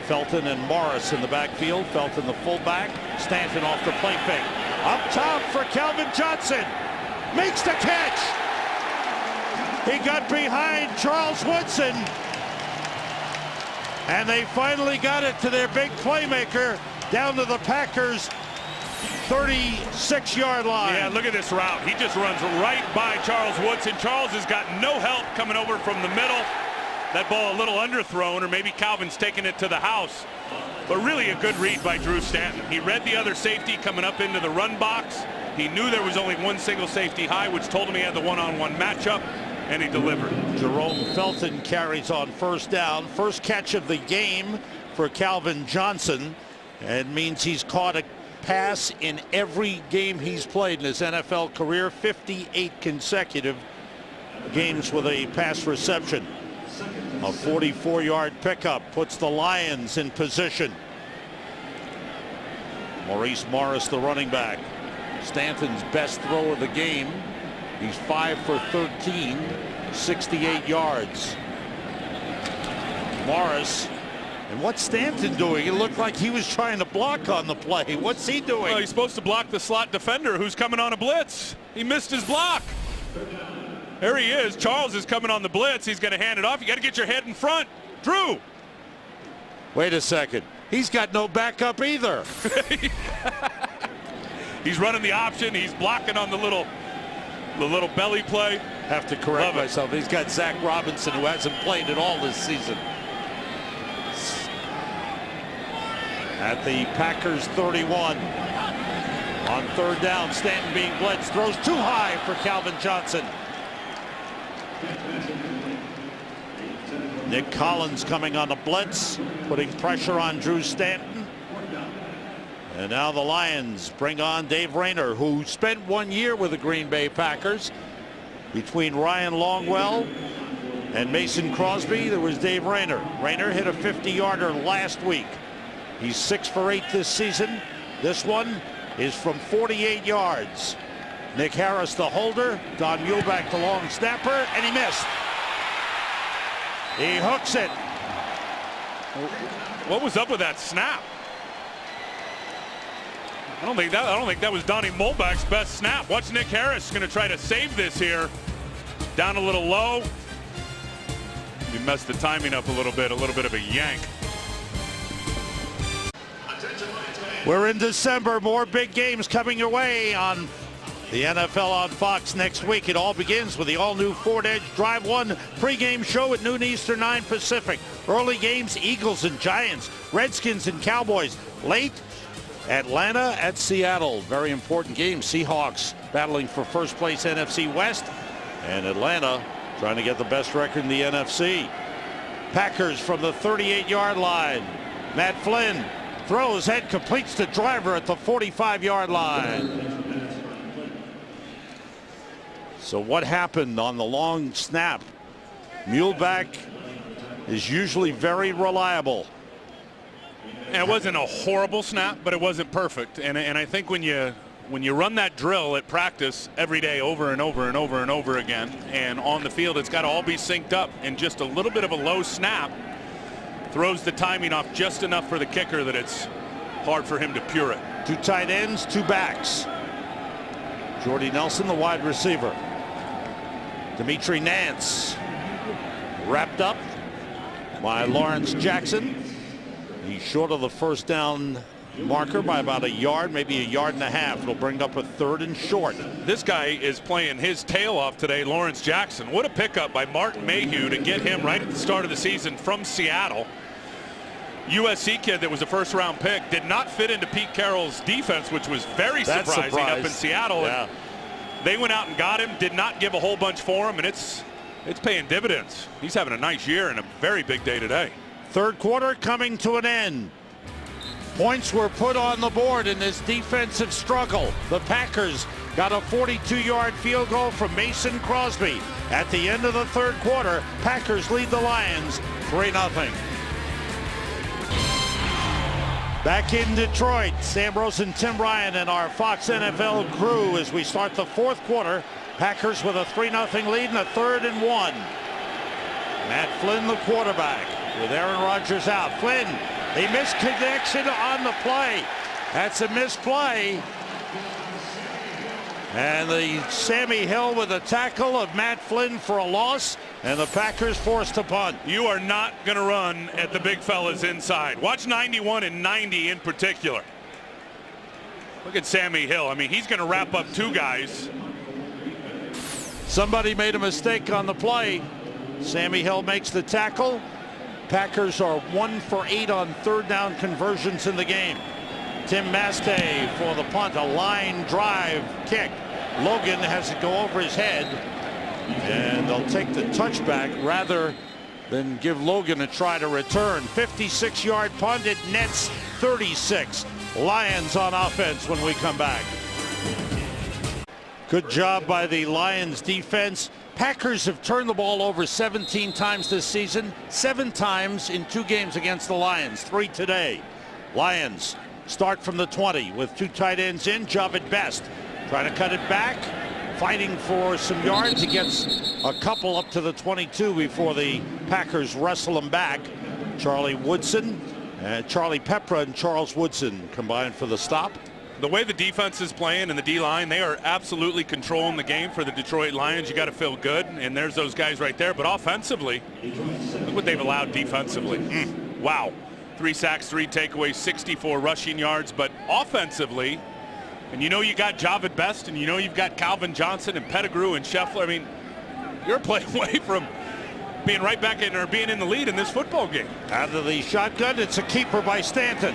Speaker 1: Felton and Morris in the backfield. Felton the fullback. Stanton off the play fake. Up top for Calvin Johnson. Makes the catch. He got behind Charles Woodson. And they finally got it to their big playmaker down to the Packers 36-yard line.
Speaker 2: Yeah, look at this route. He just runs right by Charles Woodson. Charles has got no help coming over from the middle. That ball a little underthrown, or maybe Calvin's taking it to the house. But really a good read by Drew Stanton. He read the other safety coming up into the run box. He knew there was only one single safety high, which told him he had the one-on-one matchup, and he delivered.
Speaker 1: Jerome Felton carries on 1st down. First catch of the game for Calvin Johnson. It means he's caught a pass in every game he's played in his NFL career. 58 consecutive games with a pass reception. A 44-yard pickup puts the Lions in position. Maurice Morris, the running back. Stanton's best throw of the game. He's 5 for 13, 68 yards. Morris. And what's Stanton doing? It looked like he was trying to block on the play. What's he doing?
Speaker 2: Well, he's supposed to block the slot defender who's coming on a blitz. He missed his block. There he is. Charles is coming on the blitz. He's going to hand it off. You got to get your head in front. Drew.
Speaker 1: Wait a second. He's got no backup either.
Speaker 2: He's running the option. He's blocking on the little belly play.
Speaker 1: Have to correct myself. He's got Zach Robinson, who hasn't played at all this season. At the Packers 31. On 3rd down, Stanton being blitzed. Throws too high for Calvin Johnson. Nick Collins coming on the blitz, putting pressure on Drew Stanton. And now the Lions bring on Dave Rayner, who spent 1 year with the Green Bay Packers. Between Ryan Longwell and Mason Crosby, there was Dave Rayner. Rayner hit a 50-yarder last week. He's 6 for 8 this season. This one is from 48 yards. Nick Harris, the holder. Don Muhlbach, the long snapper, and he missed. He hooks it.
Speaker 2: What was up with that snap? I don't think that was Donnie Muhlbach's best snap. Watch Nick Harris going to try to save this here. Down a little low. He messed the timing up a little bit of a yank.
Speaker 1: We're in December. More big games coming your way on the NFL on Fox next week. It all begins with the all-new Ford Edge Drive 1 pregame show at noon Eastern, 9 Pacific. Early games, Eagles and Giants, Redskins and Cowboys. Late, Atlanta at Seattle. Very important game. Seahawks battling for first place NFC West, and Atlanta trying to get the best record in the NFC. Packers from the 38-yard line. Matt Flynn throws, head completes the driver at the 45-yard line. So what happened on the long snap? Muhlbach is usually very reliable.
Speaker 2: And it wasn't a horrible snap, but it wasn't perfect. And I think when you run that drill at practice every day over and over and over and over again, and on the field, it's got to all be synced up. And just a little bit of a low snap throws the timing off just enough for the kicker that it's hard for him to pure it.
Speaker 1: 2 tight ends, 2 backs. Jordy Nelson, the wide receiver. Dimitri Nance wrapped up by Lawrence Jackson. He's short of the first down marker by about a yard, maybe a yard and a half. It'll bring up a 3rd and short.
Speaker 2: This guy is playing his tail off today, Lawrence Jackson. What a pickup by Martin Mayhew to get him right at the start of the season from Seattle. USC kid that was a first-round pick, did not fit into Pete Carroll's defense, which was very surprising up in Seattle.
Speaker 1: Yeah.
Speaker 2: And they went out and got him, did not give a whole bunch for him, and it's paying dividends. He's having a nice year and a very big day today.
Speaker 1: Third quarter coming to an end. Points were put on the board in this defensive struggle. The Packers got a 42-yard field goal from Mason Crosby. At the end of the third quarter, Packers lead the Lions 3-0. Back in Detroit, Sam Rose and Tim Ryan and our Fox NFL crew as we start the fourth quarter. Packers with a 3-0 lead and a 3rd and 1. Matt Flynn, the quarterback, with Aaron Rodgers out. Flynn, he missed connection on the play. That's a misplay. And the Sammy Hill with a tackle of Matt Flynn for a loss, and the Packers forced to punt.
Speaker 2: You are not going to run at the big fellas inside. Watch 91 and 90 in particular. Look at Sammy Hill. I mean, he's going to wrap up 2 guys.
Speaker 1: Somebody made a mistake on the play. Sammy Hill makes the tackle. Packers are 1 for 8 on 3rd down conversions in the game. Tim Mastay for the punt, a line drive kick. Logan has to go over his head, and they'll take the touchback rather than give Logan a try to return. 56-yard punt, it nets 36. Lions on offense when we come back. Good job by the Lions defense. Packers have turned the ball over 17 times this season, 7 times in 2 games against the Lions, 3 today. Lions start from the 20 with 2 tight ends in. Javid Best trying to cut it back, fighting for some yards. He gets a couple up to the 22 before the Packers wrestle him back. Charlie Woodson, Charlie Pepra and Charles Woodson combined for the stop.
Speaker 2: The way the defense is playing and the D-line, they are absolutely controlling the game for the Detroit Lions. You got to feel good, and there's those guys right there. But offensively, look what they've allowed defensively. Wow. 3 sacks, 3 takeaways, 64 rushing yards. But offensively, and you know you got Javid Best, and you know you've got Calvin Johnson and Pettigrew and Scheffler. I mean, you're playing away from being right back in or being in the lead in this football game.
Speaker 1: Out of the shotgun, it's a keeper by Stanton.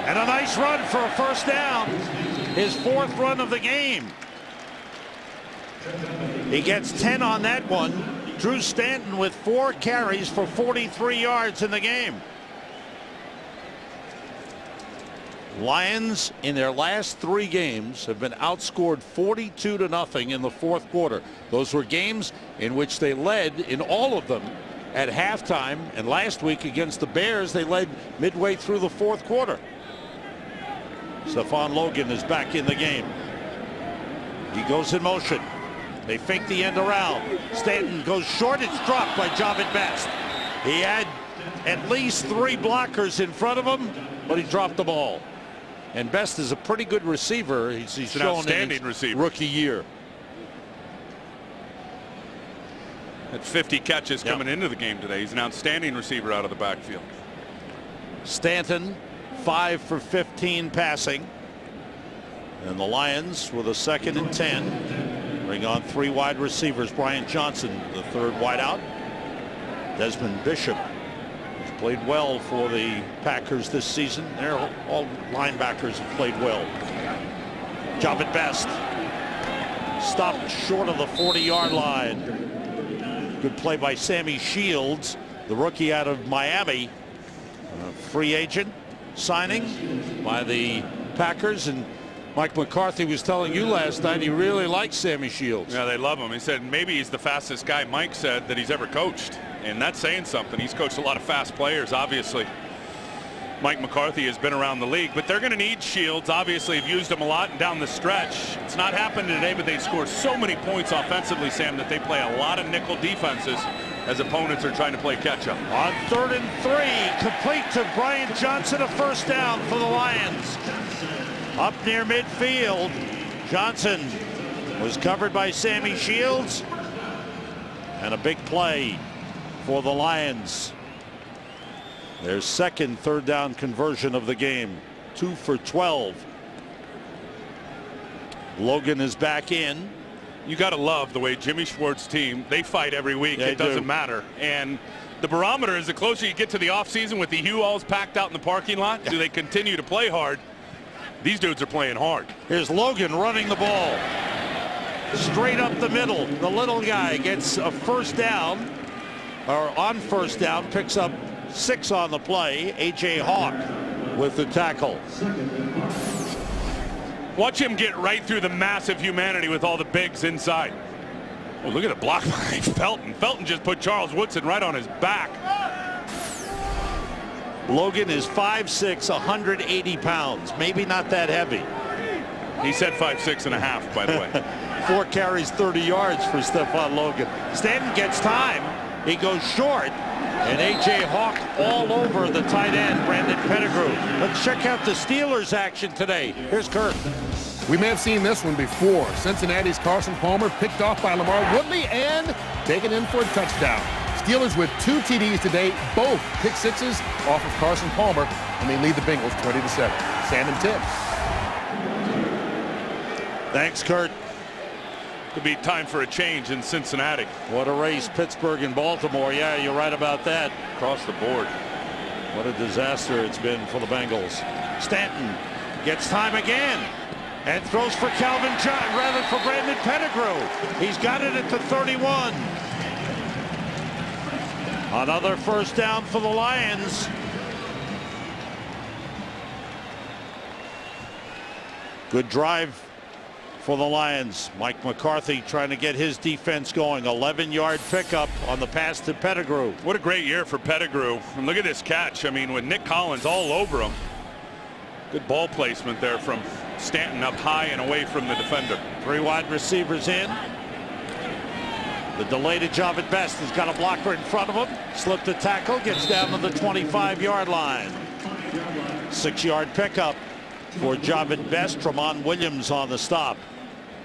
Speaker 1: And a nice run for a first down. His 4th run of the game. He gets 10 on that one. Drew Stanton with 4 carries for 43 yards in the game. Lions in their last 3 games have been outscored 42-0 in the fourth quarter. Those were games in which they led in all of them at halftime, and last week against the Bears they led midway through the fourth quarter. Stephon Logan is back in the game. He goes in motion. They fake the end around. Stanton goes short. It's dropped by Javid Best. He had at least 3 blockers in front of him, but he dropped the ball. And Best is a pretty good receiver. He's shown an outstanding receiver rookie year.
Speaker 2: At 50 catches coming into the game today. He's an outstanding receiver out of the backfield.
Speaker 1: Stanton 5 for 15 passing. And the Lions with a 2nd and 10. Bring on 3 wide receivers. Brian Johnson, the 3rd wideout. Desmond Bishop has played well for the Packers this season. They're all linebackers have played well. Javid Best stopped short of the 40-yard line. Good play by Sammy Shields, the rookie out of Miami. Free agent signing by the Packers. And Mike McCarthy was telling you last night he really likes Sammy Shields.
Speaker 2: Yeah, they love him. He said maybe he's the fastest guy, Mike said, that he's ever coached. And that's saying something. He's coached a lot of fast players, obviously. Mike McCarthy has been around the league, but they're going to need Shields. Obviously, have used him a lot down the stretch. It's not happened today, but they score so many points offensively, Sam, that they play a lot of nickel defenses as opponents are trying to play catch-up.
Speaker 1: On 3rd and 3, complete to Brian Johnson, a 1st down for the Lions. Up near midfield, Johnson was covered by Sammy Shields, and a big play for the Lions. Their 2nd 3rd down conversion of the game. 2 for 12. Logan is back in.
Speaker 2: You got to love the way Jimmy Schwartz's team, they fight every week.
Speaker 1: It
Speaker 2: doesn't matter. And the barometer is the closer you get to the offseason with the Hugh-Alls packed out in the parking lot. Do they continue to play hard? These dudes are playing hard.
Speaker 1: Here's Logan running the ball. Straight up the middle. The little guy gets a 1st down, or on 1st down, picks up 6 on the play. A.J. Hawk with the tackle.
Speaker 2: Watch him get right through the massive humanity with all the bigs inside. Oh, look at the block by Felton. Felton just put Charles Woodson right on his back.
Speaker 1: Logan is 5'6", 180 pounds. Maybe not that heavy.
Speaker 2: He said 5'6.5", by the way.
Speaker 1: 4 carries, 30 yards for Stephon Logan. Stanton gets time. He goes short. And A.J. Hawk all over the tight end, Brandon Pettigrew. Let's check out the Steelers action today. Here's Kurt.
Speaker 4: We may have seen this one before. Cincinnati's Carson Palmer picked off by Lamar Woodley and taken in for a touchdown. Steelers with 2 TDs today, both pick sixes off of Carson Palmer, and they lead the Bengals 20-7. Sam and Tim.
Speaker 1: Thanks, Kurt.
Speaker 2: Could be time for a change in Cincinnati.
Speaker 1: What a race, Pittsburgh and Baltimore. Yeah, you're right about that.
Speaker 2: Across the board.
Speaker 1: What a disaster it's been for the Bengals. Stanton gets time again and throws for Calvin John, rather for Brandon Pettigrew. He's got it at the 31. Another 1st down for the Lions. Good drive for the Lions. Mike McCarthy trying to get his defense going. 11-yard pickup on the pass to Pettigrew.
Speaker 2: What a great year for Pettigrew. And look at this catch. I mean, with Nick Collins all over him. Good ball placement there from Stanton up high and away from the defender.
Speaker 1: 3 wide receivers in. The delay to Javid Best has got a blocker in front of him. Slipped the tackle, gets down to the 25-yard line. 6-yard pickup for Javid Best. Tramon Williams on the stop.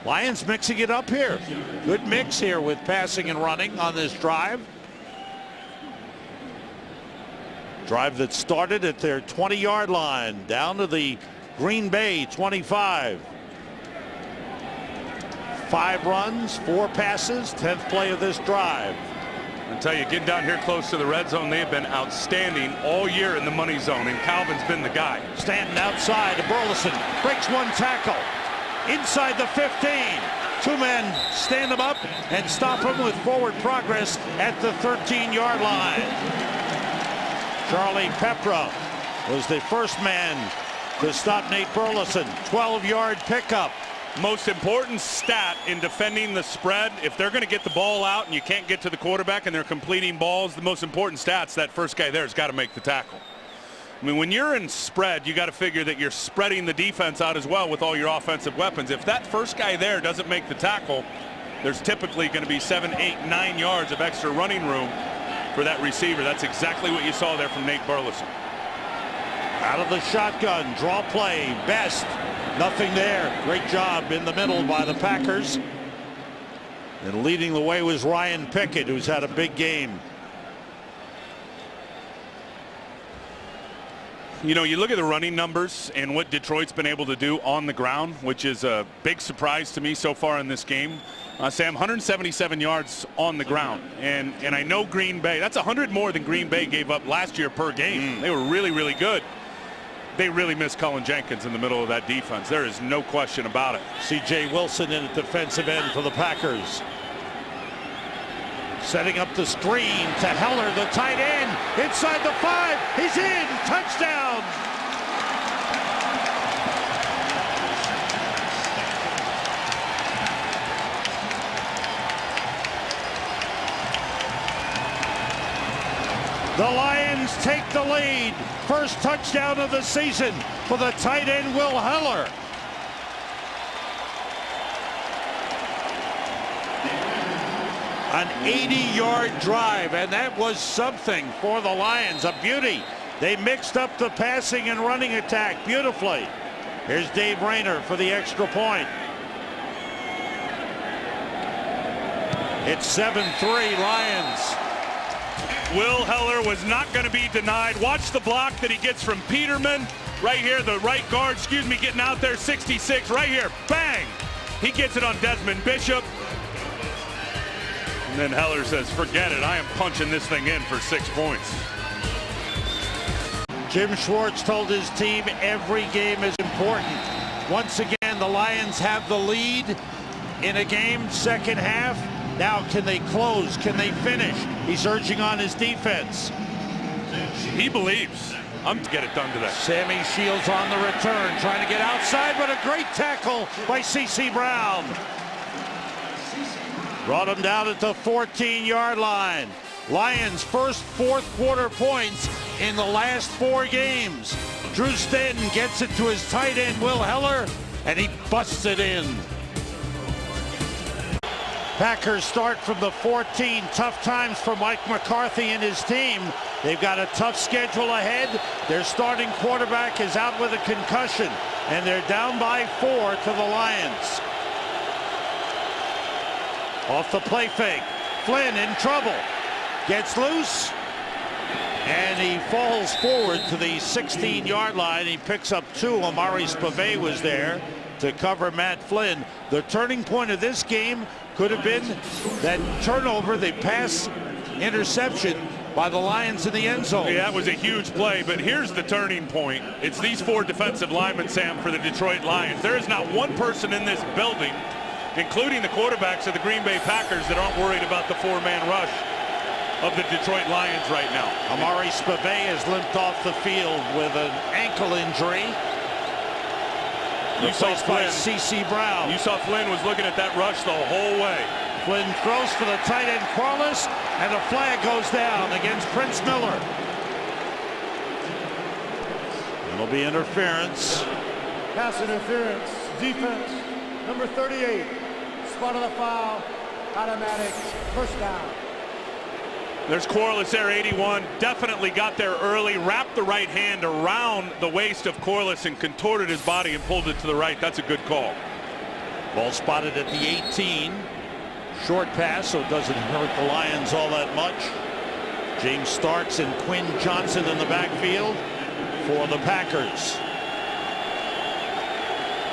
Speaker 1: Lions mixing it up here. Good mix here with passing and running on this drive. Drive that started at their 20-yard line down to the Green Bay 25. 5 runs, 4 passes, 10th play of this drive.
Speaker 2: I tell you, getting down here close to the red zone, they have been outstanding all year in the money zone, and Calvin's been the guy.
Speaker 1: Stanton outside to Burleson, breaks 1 tackle. Inside the 15, Two men stand him up and stop him with forward progress at the 13-yard line. Charlie Pepra was the first man to stop Nate Burleson. 12-yard pickup.
Speaker 2: Most important stat in defending the spread, if they're going to get the ball out and you can't get to the quarterback and they're completing balls, the most important stats, that first guy there has got to make the tackle. I mean, when you're in spread, you got to figure that you're spreading the defense out as well with all your offensive weapons. If that first guy there doesn't make the tackle, there's typically going to be 7, 8, 9 yards of extra running room for that receiver. That's exactly what you saw there from Nate Burleson.
Speaker 1: Out of the shotgun, draw play, Best. Nothing there. Great job in the middle by the Packers. And leading the way was Ryan Pickett, who's had a big game.
Speaker 2: You know, you look at the running numbers and what Detroit's been able to do on the ground, which is a big surprise to me so far in this game. Sam, 177 yards on the ground. And I know Green Bay, that's 100 more than Green Bay gave up last year per game. They were really, really good. They really missed Cullen Jenkins in the middle of that defense. There is no question about it.
Speaker 1: C.J. Wilson in at defensive end for the Packers. Setting up the screen to Heller, the tight end, inside the 5. He's in. Touchdown. The Lions take the lead. First touchdown of the season for the tight end Will Heller. An 80-yard drive, and that was something for the Lions, a beauty. They mixed up the passing and running attack beautifully. Here's Dave Rayner for the extra point. It's 7-3 Lions.
Speaker 2: Will Heller was not going to be denied. Watch the block that he gets from Peterman. Right here, the right guard, getting out there, 66, right here, bang! He gets it on Desmond Bishop. And then Heller says, forget it, I am punching this thing in for 6 points.
Speaker 1: Jim Schwartz told his team every game is important. Once again, the Lions have the lead in a game, second half. Now, can they close? Can they finish? He's urging on his defense.
Speaker 2: He believes. I'm to get it done today.
Speaker 1: Sammy Shields on the return, trying to get outside, but a great tackle by C.C. Brown. Brought him down at the 14-yard line. Lions' first fourth quarter points in the last 4 games. Drew Stanton gets it to his tight end, Will Heller, and he busts it in. Packers start from the 14. Tough times for Mike McCarthy and his team. They've got a tough schedule ahead. Their starting quarterback is out with a concussion, and they're down by 4 to the Lions. Off the play fake. Flynn in trouble. Gets loose, and he falls forward to the 16-yard line. He picks up 2. Amari Spivey was there to cover Matt Flynn. The turning point of this game could have been that turnover, the pass interception by the Lions in the end zone.
Speaker 2: Yeah, that was a huge play, but here's the turning point. It's these 4 defensive linemen, Sam, for the Detroit Lions. There is not one person in this building, including the quarterbacks of the Green Bay Packers, that aren't worried about the 4-man rush of the Detroit Lions right now.
Speaker 1: Amari Spivey has limped off the field with an ankle injury.
Speaker 2: You saw Flynn.
Speaker 1: C.C. Brown.
Speaker 2: You saw Flynn was looking at that rush the whole way.
Speaker 1: Flynn throws for the tight end Corliss, and a flag goes down against Prince Miller. It'll be interference.
Speaker 3: Pass interference, defense, number 38. Spot of the foul, automatic, first down.
Speaker 2: There's Corliss there, 81. Definitely got there early, wrapped the right hand around the waist of Corliss and contorted his body and pulled it to the right. That's a good call.
Speaker 1: Ball spotted at the 18. Short pass, so it doesn't hurt the Lions all that much. James Starks and Quinn Johnson in the backfield for the Packers.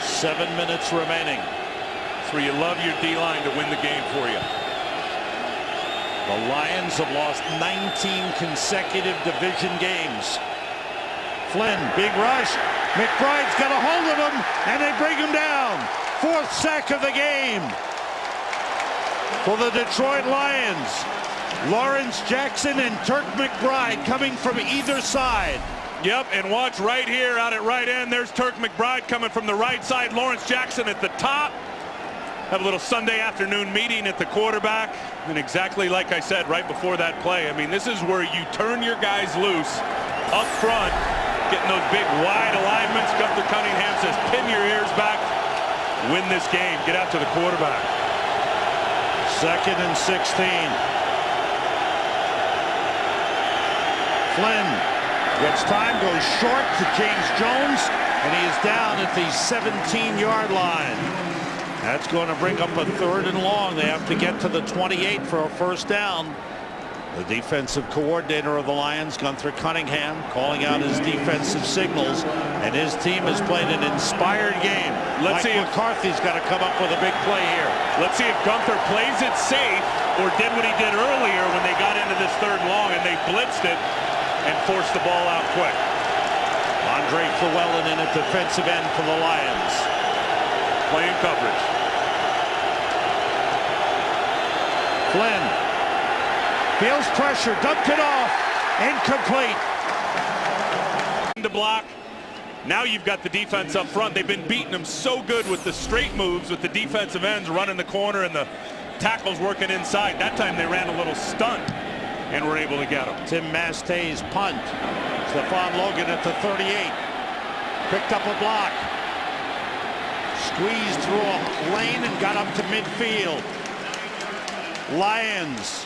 Speaker 1: 7 minutes remaining.
Speaker 2: That's where you love your D-line to win the game for you.
Speaker 1: The Lions have lost 19 consecutive division games. Flynn, big rush. McBride's got a hold of him, and they bring him down. 4th sack of the game. For the Detroit Lions, Lawrence Jackson and Turk McBride coming from either side.
Speaker 2: Yep, and watch right here out at right end. There's Turk McBride coming from the right side. Lawrence Jackson at the top. Have a little Sunday afternoon meeting at the quarterback. And exactly like I said right before that play, I mean, this is where you turn your guys loose up front, getting those big wide alignments. Gunther Cunningham says, pin your ears back, win this game, get out to the quarterback.
Speaker 1: 2nd and 16. Flynn gets time, goes short to James Jones, and he is down at the 17-yard line. That's going to bring up a 3rd and long. They have to get to the 28 for a first down. The defensive coordinator of the Lions, Gunther Cunningham, calling out his defensive signals, and his team has played an inspired game.
Speaker 2: Let's see if
Speaker 1: McCarthy's got to come up with a big play here.
Speaker 2: Let's see if Gunther plays it safe or did what he did earlier when they got into this 3rd and long and they blitzed it and forced the ball out quick.
Speaker 1: Andre Llewellyn in at defensive end for the Lions.
Speaker 2: Playing coverage.
Speaker 1: Flynn feels pressure, dumped it off, incomplete.
Speaker 2: To block. Now you've got the defense up front. They've been beating them so good with the straight moves, with the defensive ends running the corner and the tackles working inside. That time they ran a little stunt and were able to get him.
Speaker 1: Tim Mastey's punt. Stephon Logan at the 38. Picked up a block. Squeezed through a lane and got up to midfield. Lions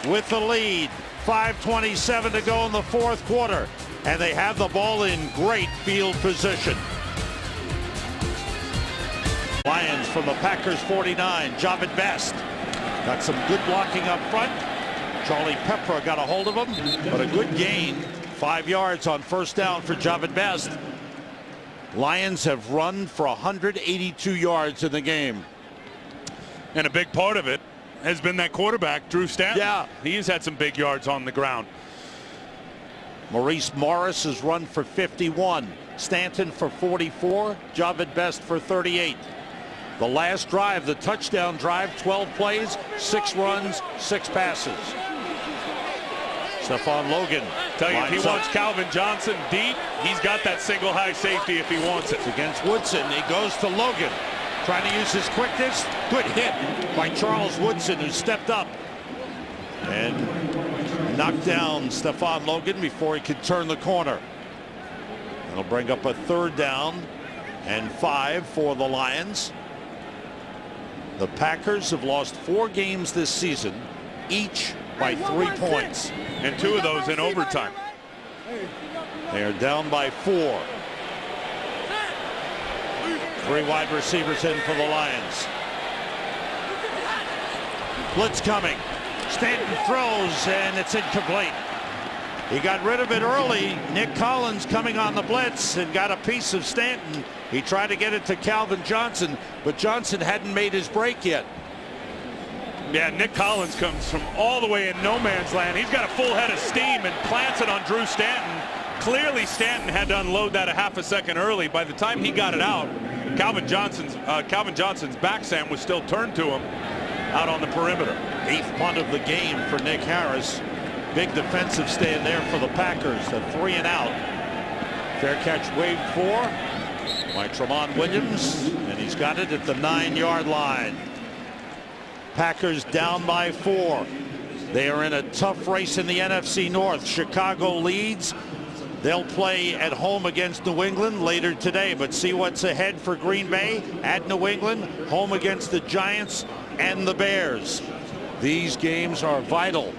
Speaker 1: with the lead. 5:27 to go in the 4th quarter. And they have the ball in great field position. Lions from the Packers 49. Javid Best got some good blocking up front. Charlie Pepper got a hold of him, but a good gain. 5 yards on first down for Javid Best. Lions have run for 182 yards in the game.
Speaker 2: And a big part of it has been that quarterback, Drew Stanton.
Speaker 1: Yeah.
Speaker 2: He's had some big yards on the ground.
Speaker 1: Maurice Morris has run for 51. Stanton for 44. Javid Best for 38. The last drive, the touchdown drive, 12 plays, 6 runs, 6 passes. Stephon Logan.
Speaker 2: Tell you, if he
Speaker 1: lines up
Speaker 2: wants Calvin Johnson deep, he's got that single high safety if he wants it.
Speaker 1: against Woodson. He goes to Logan, trying to use his quickness. Good hit by Charles Woodson, who stepped up and knocked down Stephon Logan before he could turn the corner. That'll bring up a 3rd down and 5 for the Lions. The Packers have lost 4 games this season, each by 3 points.
Speaker 2: And 2 of those in overtime.
Speaker 1: They are down by 4. 3 wide receivers in for the Lions. Blitz coming. Stanton throws, and it's incomplete. He got rid of it early. Nick Collins coming on the blitz and got a piece of Stanton. He tried to get it to Calvin Johnson, but Johnson hadn't made his break yet.
Speaker 2: Yeah, Nick Collins comes from all the way in no man's land. He's got a full head of steam and plants it on Drew Stanton. Clearly Stanton had to unload that a half a second early. By the time he got it out, Calvin Johnson's backsand was still turned to him out on the perimeter.
Speaker 1: 8th punt of the game for Nick Harris. Big defensive stand there for the Packers. A 3 and out. Fair catch waved for by Tramon Williams, and he's got it at the 9-yard line. Packers down by 4. They are in a tough race in the NFC North. Chicago leads. They'll play at home against New England later today, but see what's ahead for Green Bay at New England, home against the Giants and the Bears. These games are vital,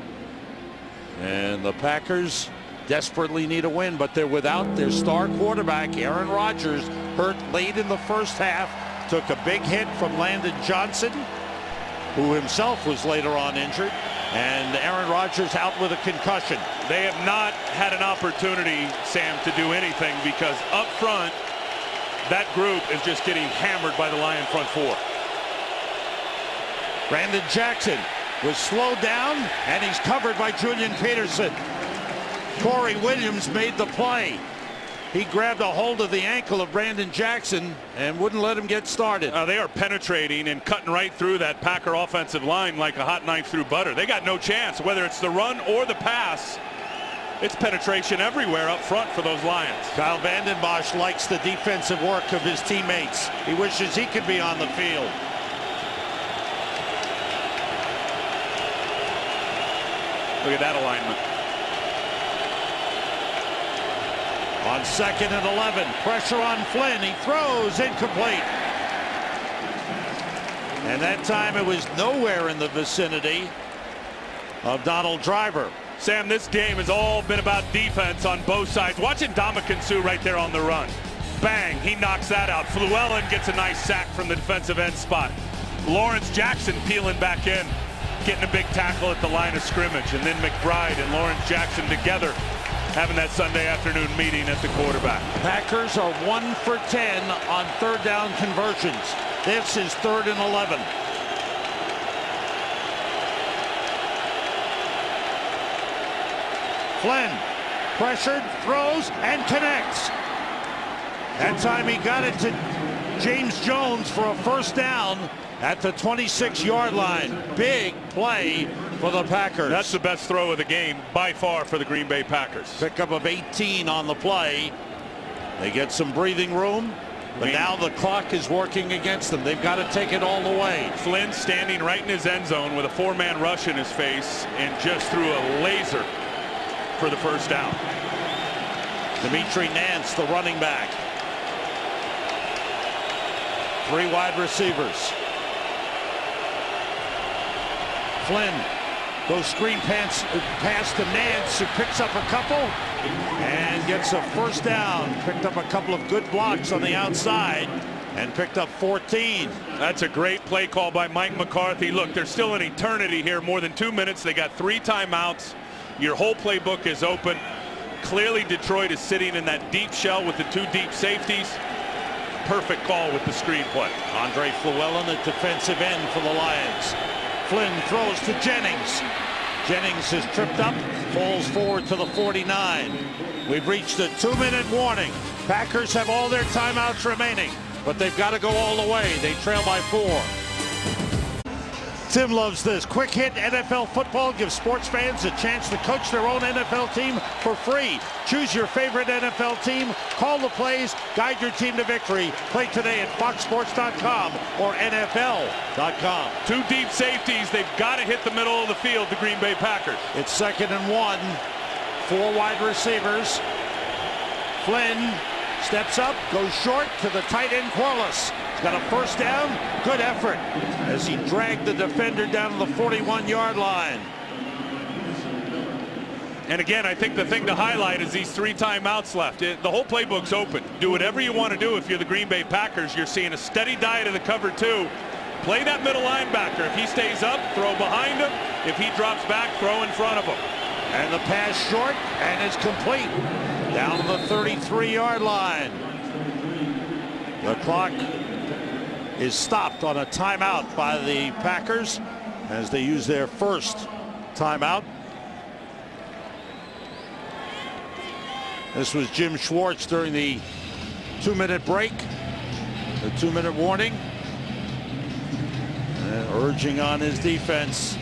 Speaker 1: and the Packers desperately need a win, but they're without their star quarterback. Aaron Rodgers, hurt late in the first half, took a big hit from Landon Johnson, who himself was later on injured, and Aaron Rodgers out with a concussion.
Speaker 2: They have not had an opportunity, Sam, to do anything because up front, that group is just getting hammered by the Lion front 4.
Speaker 1: Brandon Jackson was slowed down, and he's covered by Julian Peterson. Corey Williams made the play. He grabbed a hold of the ankle of Brandon Jackson and wouldn't let him get started.
Speaker 2: They are penetrating and cutting right through that Packer offensive line like a hot knife through butter. They got no chance, whether it's the run or the pass. It's penetration everywhere up front for those Lions.
Speaker 1: Kyle Vanden Bosch likes the defensive work of his teammates. He wishes he could be on the field.
Speaker 2: Look at that alignment.
Speaker 1: On 2nd and 11, pressure on Flynn. He throws, incomplete. And that time it was nowhere in the vicinity of Donald Driver.
Speaker 2: Sam, this game has all been about defense on both sides. Watching Ndamukong Suh right there on the run. Bang, he knocks that out. Llewellyn gets a nice sack from the defensive end spot. Lawrence Jackson peeling back in, getting a big tackle at the line of scrimmage. And then McBride and Lawrence Jackson together having that Sunday afternoon meeting at the quarterback.
Speaker 1: Packers are 1 for 10 on third down conversions. This is 3rd and 11. Flynn pressured, throws, and connects. That time he got it to James Jones for a first down at the 26-yard line. Big play for the Packers.
Speaker 2: That's the best throw of the game by far for the Green Bay Packers.
Speaker 1: Pickup of 18 on the play. They get some breathing room, but now the clock is working against them. They've got to take it all the way.
Speaker 2: Flynn standing right in his end zone with a 4-man rush in his face and just threw a laser for the first down.
Speaker 1: Dimitri Nance, the running back. 3 wide receivers. Flynn goes screen pass to Nance, who picks up a couple and gets a first down. Picked up a couple of good blocks on the outside and picked up 14.
Speaker 2: That's a great play call by Mike McCarthy. Look, there's still an eternity here, more than 2 minutes. They got 3 timeouts. Your whole playbook is open. Clearly Detroit is sitting in that deep shell with the 2 deep safeties. Perfect call with the screen play.
Speaker 1: Andre Llewellyn at defensive end for the Lions. Flynn throws to Jennings. Jennings is tripped up, falls forward to the 49. We've reached a 2-minute warning. Packers have all their timeouts remaining, but they've got to go all the way. They trail by 4. Tim loves this. Quick Hit NFL Football gives sports fans a chance to coach their own NFL team for free. Choose your favorite NFL team, call the plays, guide your team to victory. Play today at foxsports.com or NFL.com.
Speaker 2: 2 deep safeties. They've got to hit the middle of the field, the Green Bay Packers.
Speaker 1: It's 2nd and 1. 4 wide receivers. Flynn steps up, goes short to the tight end Corliss. He's got a first down. Good effort as he dragged the defender down to the 41-yard line.
Speaker 2: And again, I think the thing to highlight is these 3 timeouts left. The whole playbook's open. Do whatever you want to do if you're the Green Bay Packers. You're seeing a steady diet of the cover 2. Play that middle linebacker. If he stays up, throw behind him. If he drops back, throw in front of him.
Speaker 1: And the pass short, and it's complete. Down to the 33-yard line. The clock is stopped on a timeout by the Packers as they use their first timeout. This was Jim Schwartz during the 2-minute break, the 2-minute warning, and urging on his defense.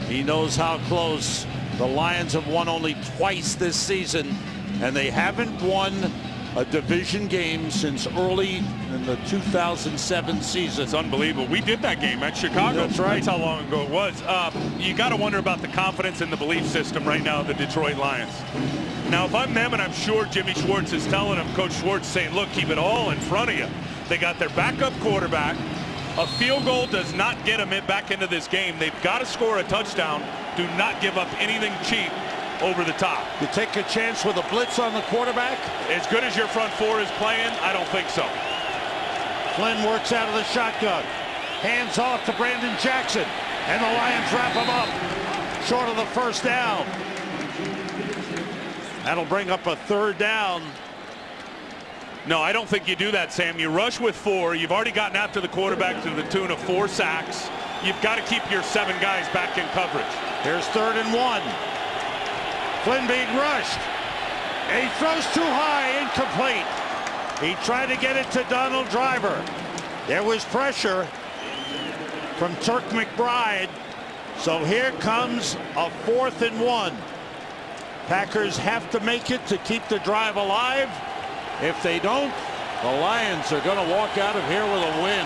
Speaker 1: He knows how close. The Lions have won only twice this season, and they haven't won a division game since early in the 2007 season.
Speaker 2: It's unbelievable. We did that game at Chicago.
Speaker 1: That's right.
Speaker 2: That's how long ago it was. You got to wonder about the confidence in the belief system right now of the Detroit Lions. Now, if I'm them, and I'm sure Jimmy Schwartz is telling them, Coach Schwartz saying, look, keep it all in front of you. They got their backup quarterback. A field goal does not get them back into this game. They've got to score a touchdown. Do not give up anything cheap over the top.
Speaker 1: You take a chance with a blitz on the quarterback?
Speaker 2: As good as your front 4 is playing, I don't think so.
Speaker 1: Flynn works out of the shotgun. Hands off to Brandon Jackson. And the Lions wrap him up. Short of the first down. That'll bring up a 3rd down.
Speaker 2: No, I don't think you do that, Sam. You rush with 4. You've already gotten after the quarterback to the tune of 4 sacks. You've got to keep your 7 guys back in coverage.
Speaker 1: Here's 3rd and 1. Flynn being rushed. And he throws too high, incomplete. He tried to get it to Donald Driver. There was pressure from Turk McBride. So here comes a 4th and 1. Packers have to make it to keep the drive alive. If they don't, the Lions are going to walk out of here with a win.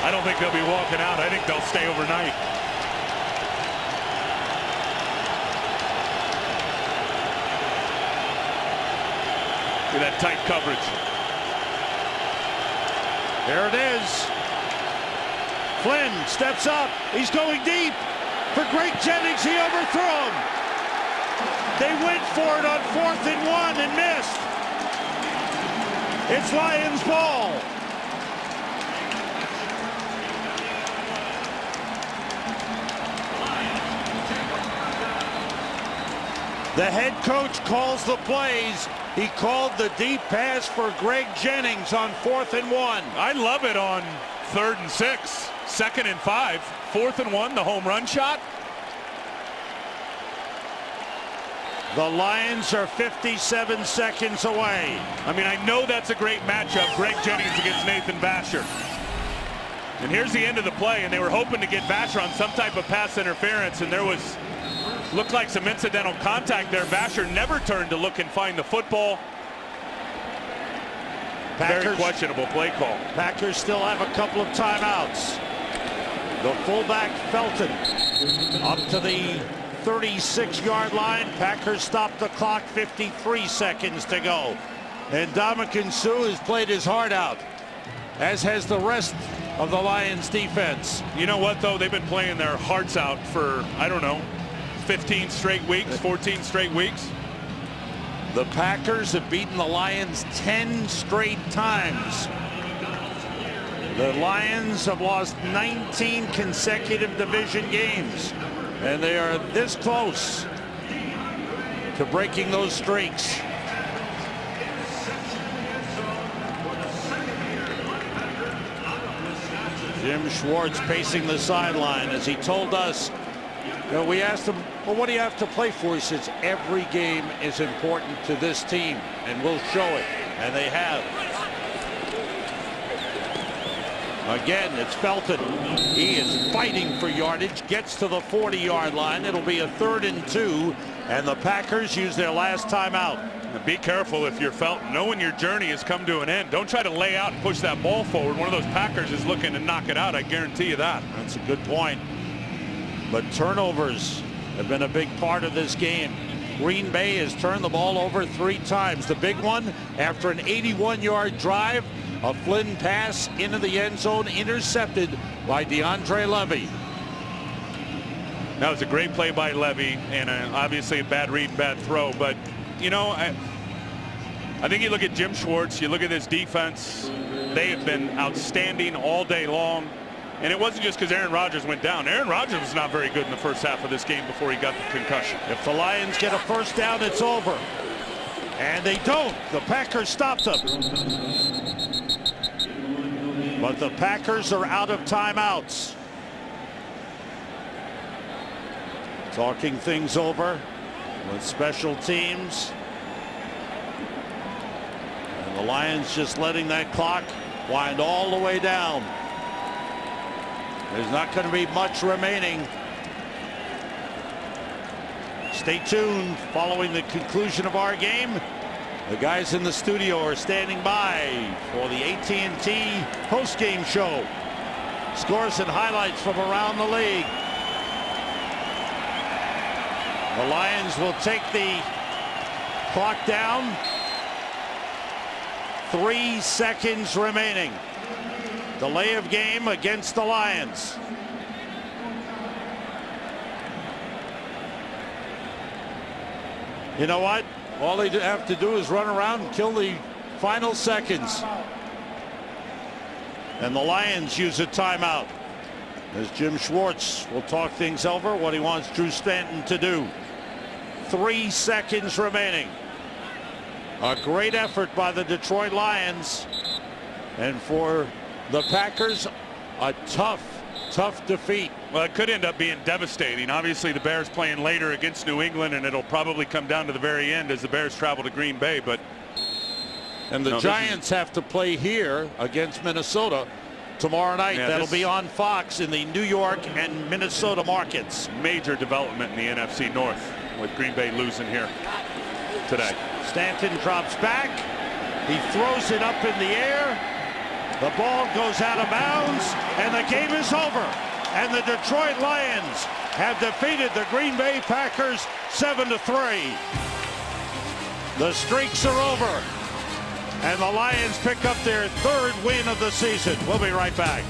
Speaker 2: I don't think they'll be walking out. I think they'll stay overnight. Look at that tight coverage.
Speaker 1: There it is. Flynn steps up. He's going deep. For Greg Jennings, he overthrew him. They went for it on 4th and 1 and missed. It's Lions ball. The head coach calls the plays. He called the deep pass for Greg Jennings on 4th and 1.
Speaker 2: I love it on 3rd and 6, 2nd and 5, 4th and 1, the home run shot.
Speaker 1: The Lions are 57 seconds away.
Speaker 2: I mean, I know that's a great matchup, Greg Jennings against Nathan Vasher. And here's the end of the play, and they were hoping to get Vasher on some type of pass interference, and there was, looked like some incidental contact there. Vasher never turned to look and find the football. Very questionable play call.
Speaker 1: Packers still have a couple of timeouts. The fullback Felton up to the 36-yard line. Packers stop the clock, 53 seconds to go. And Ndamukong Suh has played his heart out, as has the rest of the Lions defense.
Speaker 2: You know what, though? They've been playing their hearts out for, I don't know, 15 straight weeks, 14 straight weeks.
Speaker 1: The Packers have beaten the Lions 10 straight times. The Lions have lost 19 consecutive division games, and they are this close to breaking those streaks. Jim Schwartz pacing the sideline as he told us, you know, we asked him, well, what do you have to play for? He says, every game is important to this team, and we'll show it. And they have. Again, it's Felton. He is fighting for yardage, gets to the 40-yard line. It'll be a 3rd and 2, and the Packers use their last timeout.
Speaker 2: Now be careful if you're Felton. Know when your journey has come to an end. Don't try to lay out and push that ball forward. One of those Packers is looking to knock it out. I guarantee you that.
Speaker 1: That's a good point. But turnovers have been a big part of this game. Green Bay has turned the ball over 3 times. The big one after an 81-yard drive, a Flynn pass into the end zone, intercepted by DeAndre Levy.
Speaker 2: That was a great play by Levy, and obviously a bad read, bad throw. But, you know, I think you look at Jim Schwartz, you look at this defense, they have been outstanding all day long. And it wasn't just because Aaron Rodgers went down. Aaron Rodgers was not very good in the first half of this game before he got the concussion.
Speaker 1: If the Lions get a first down, it's over. And they don't. The Packers stop them. But the Packers are out of timeouts. Talking things over with special teams. And the Lions just letting that clock wind all the way down. There's not going to be much remaining. Stay tuned following the conclusion of our game. The guys in the studio are standing by for the AT&T post-game show. Scores and highlights from around the league. The Lions will take the clock down. 3 seconds remaining. Delay of game against the Lions. You know what? All they have to do is run around and kill the final seconds. And the Lions use a timeout. As Jim Schwartz will talk things over, what he wants Drew Stanton to do. 3 seconds remaining. A great effort by the Detroit Lions. And for the Packers, a tough defeat.
Speaker 2: Well, it could end up being devastating. Obviously, the Bears playing later against New England, and it'll probably come down to the very end as the Bears travel to Green Bay. But
Speaker 1: and the Giants have to play here against Minnesota tomorrow night.
Speaker 2: Yeah,
Speaker 1: that'll be on Fox in the New York and Minnesota markets.
Speaker 2: Major development in the NFC North with Green Bay losing here today.
Speaker 1: Stanton drops back. He throws it up in the air. The ball goes out of bounds, and the game is over. And the Detroit Lions have defeated the Green Bay Packers 7-3. The streaks are over, and the Lions pick up their 3rd win of the season. We'll be right back.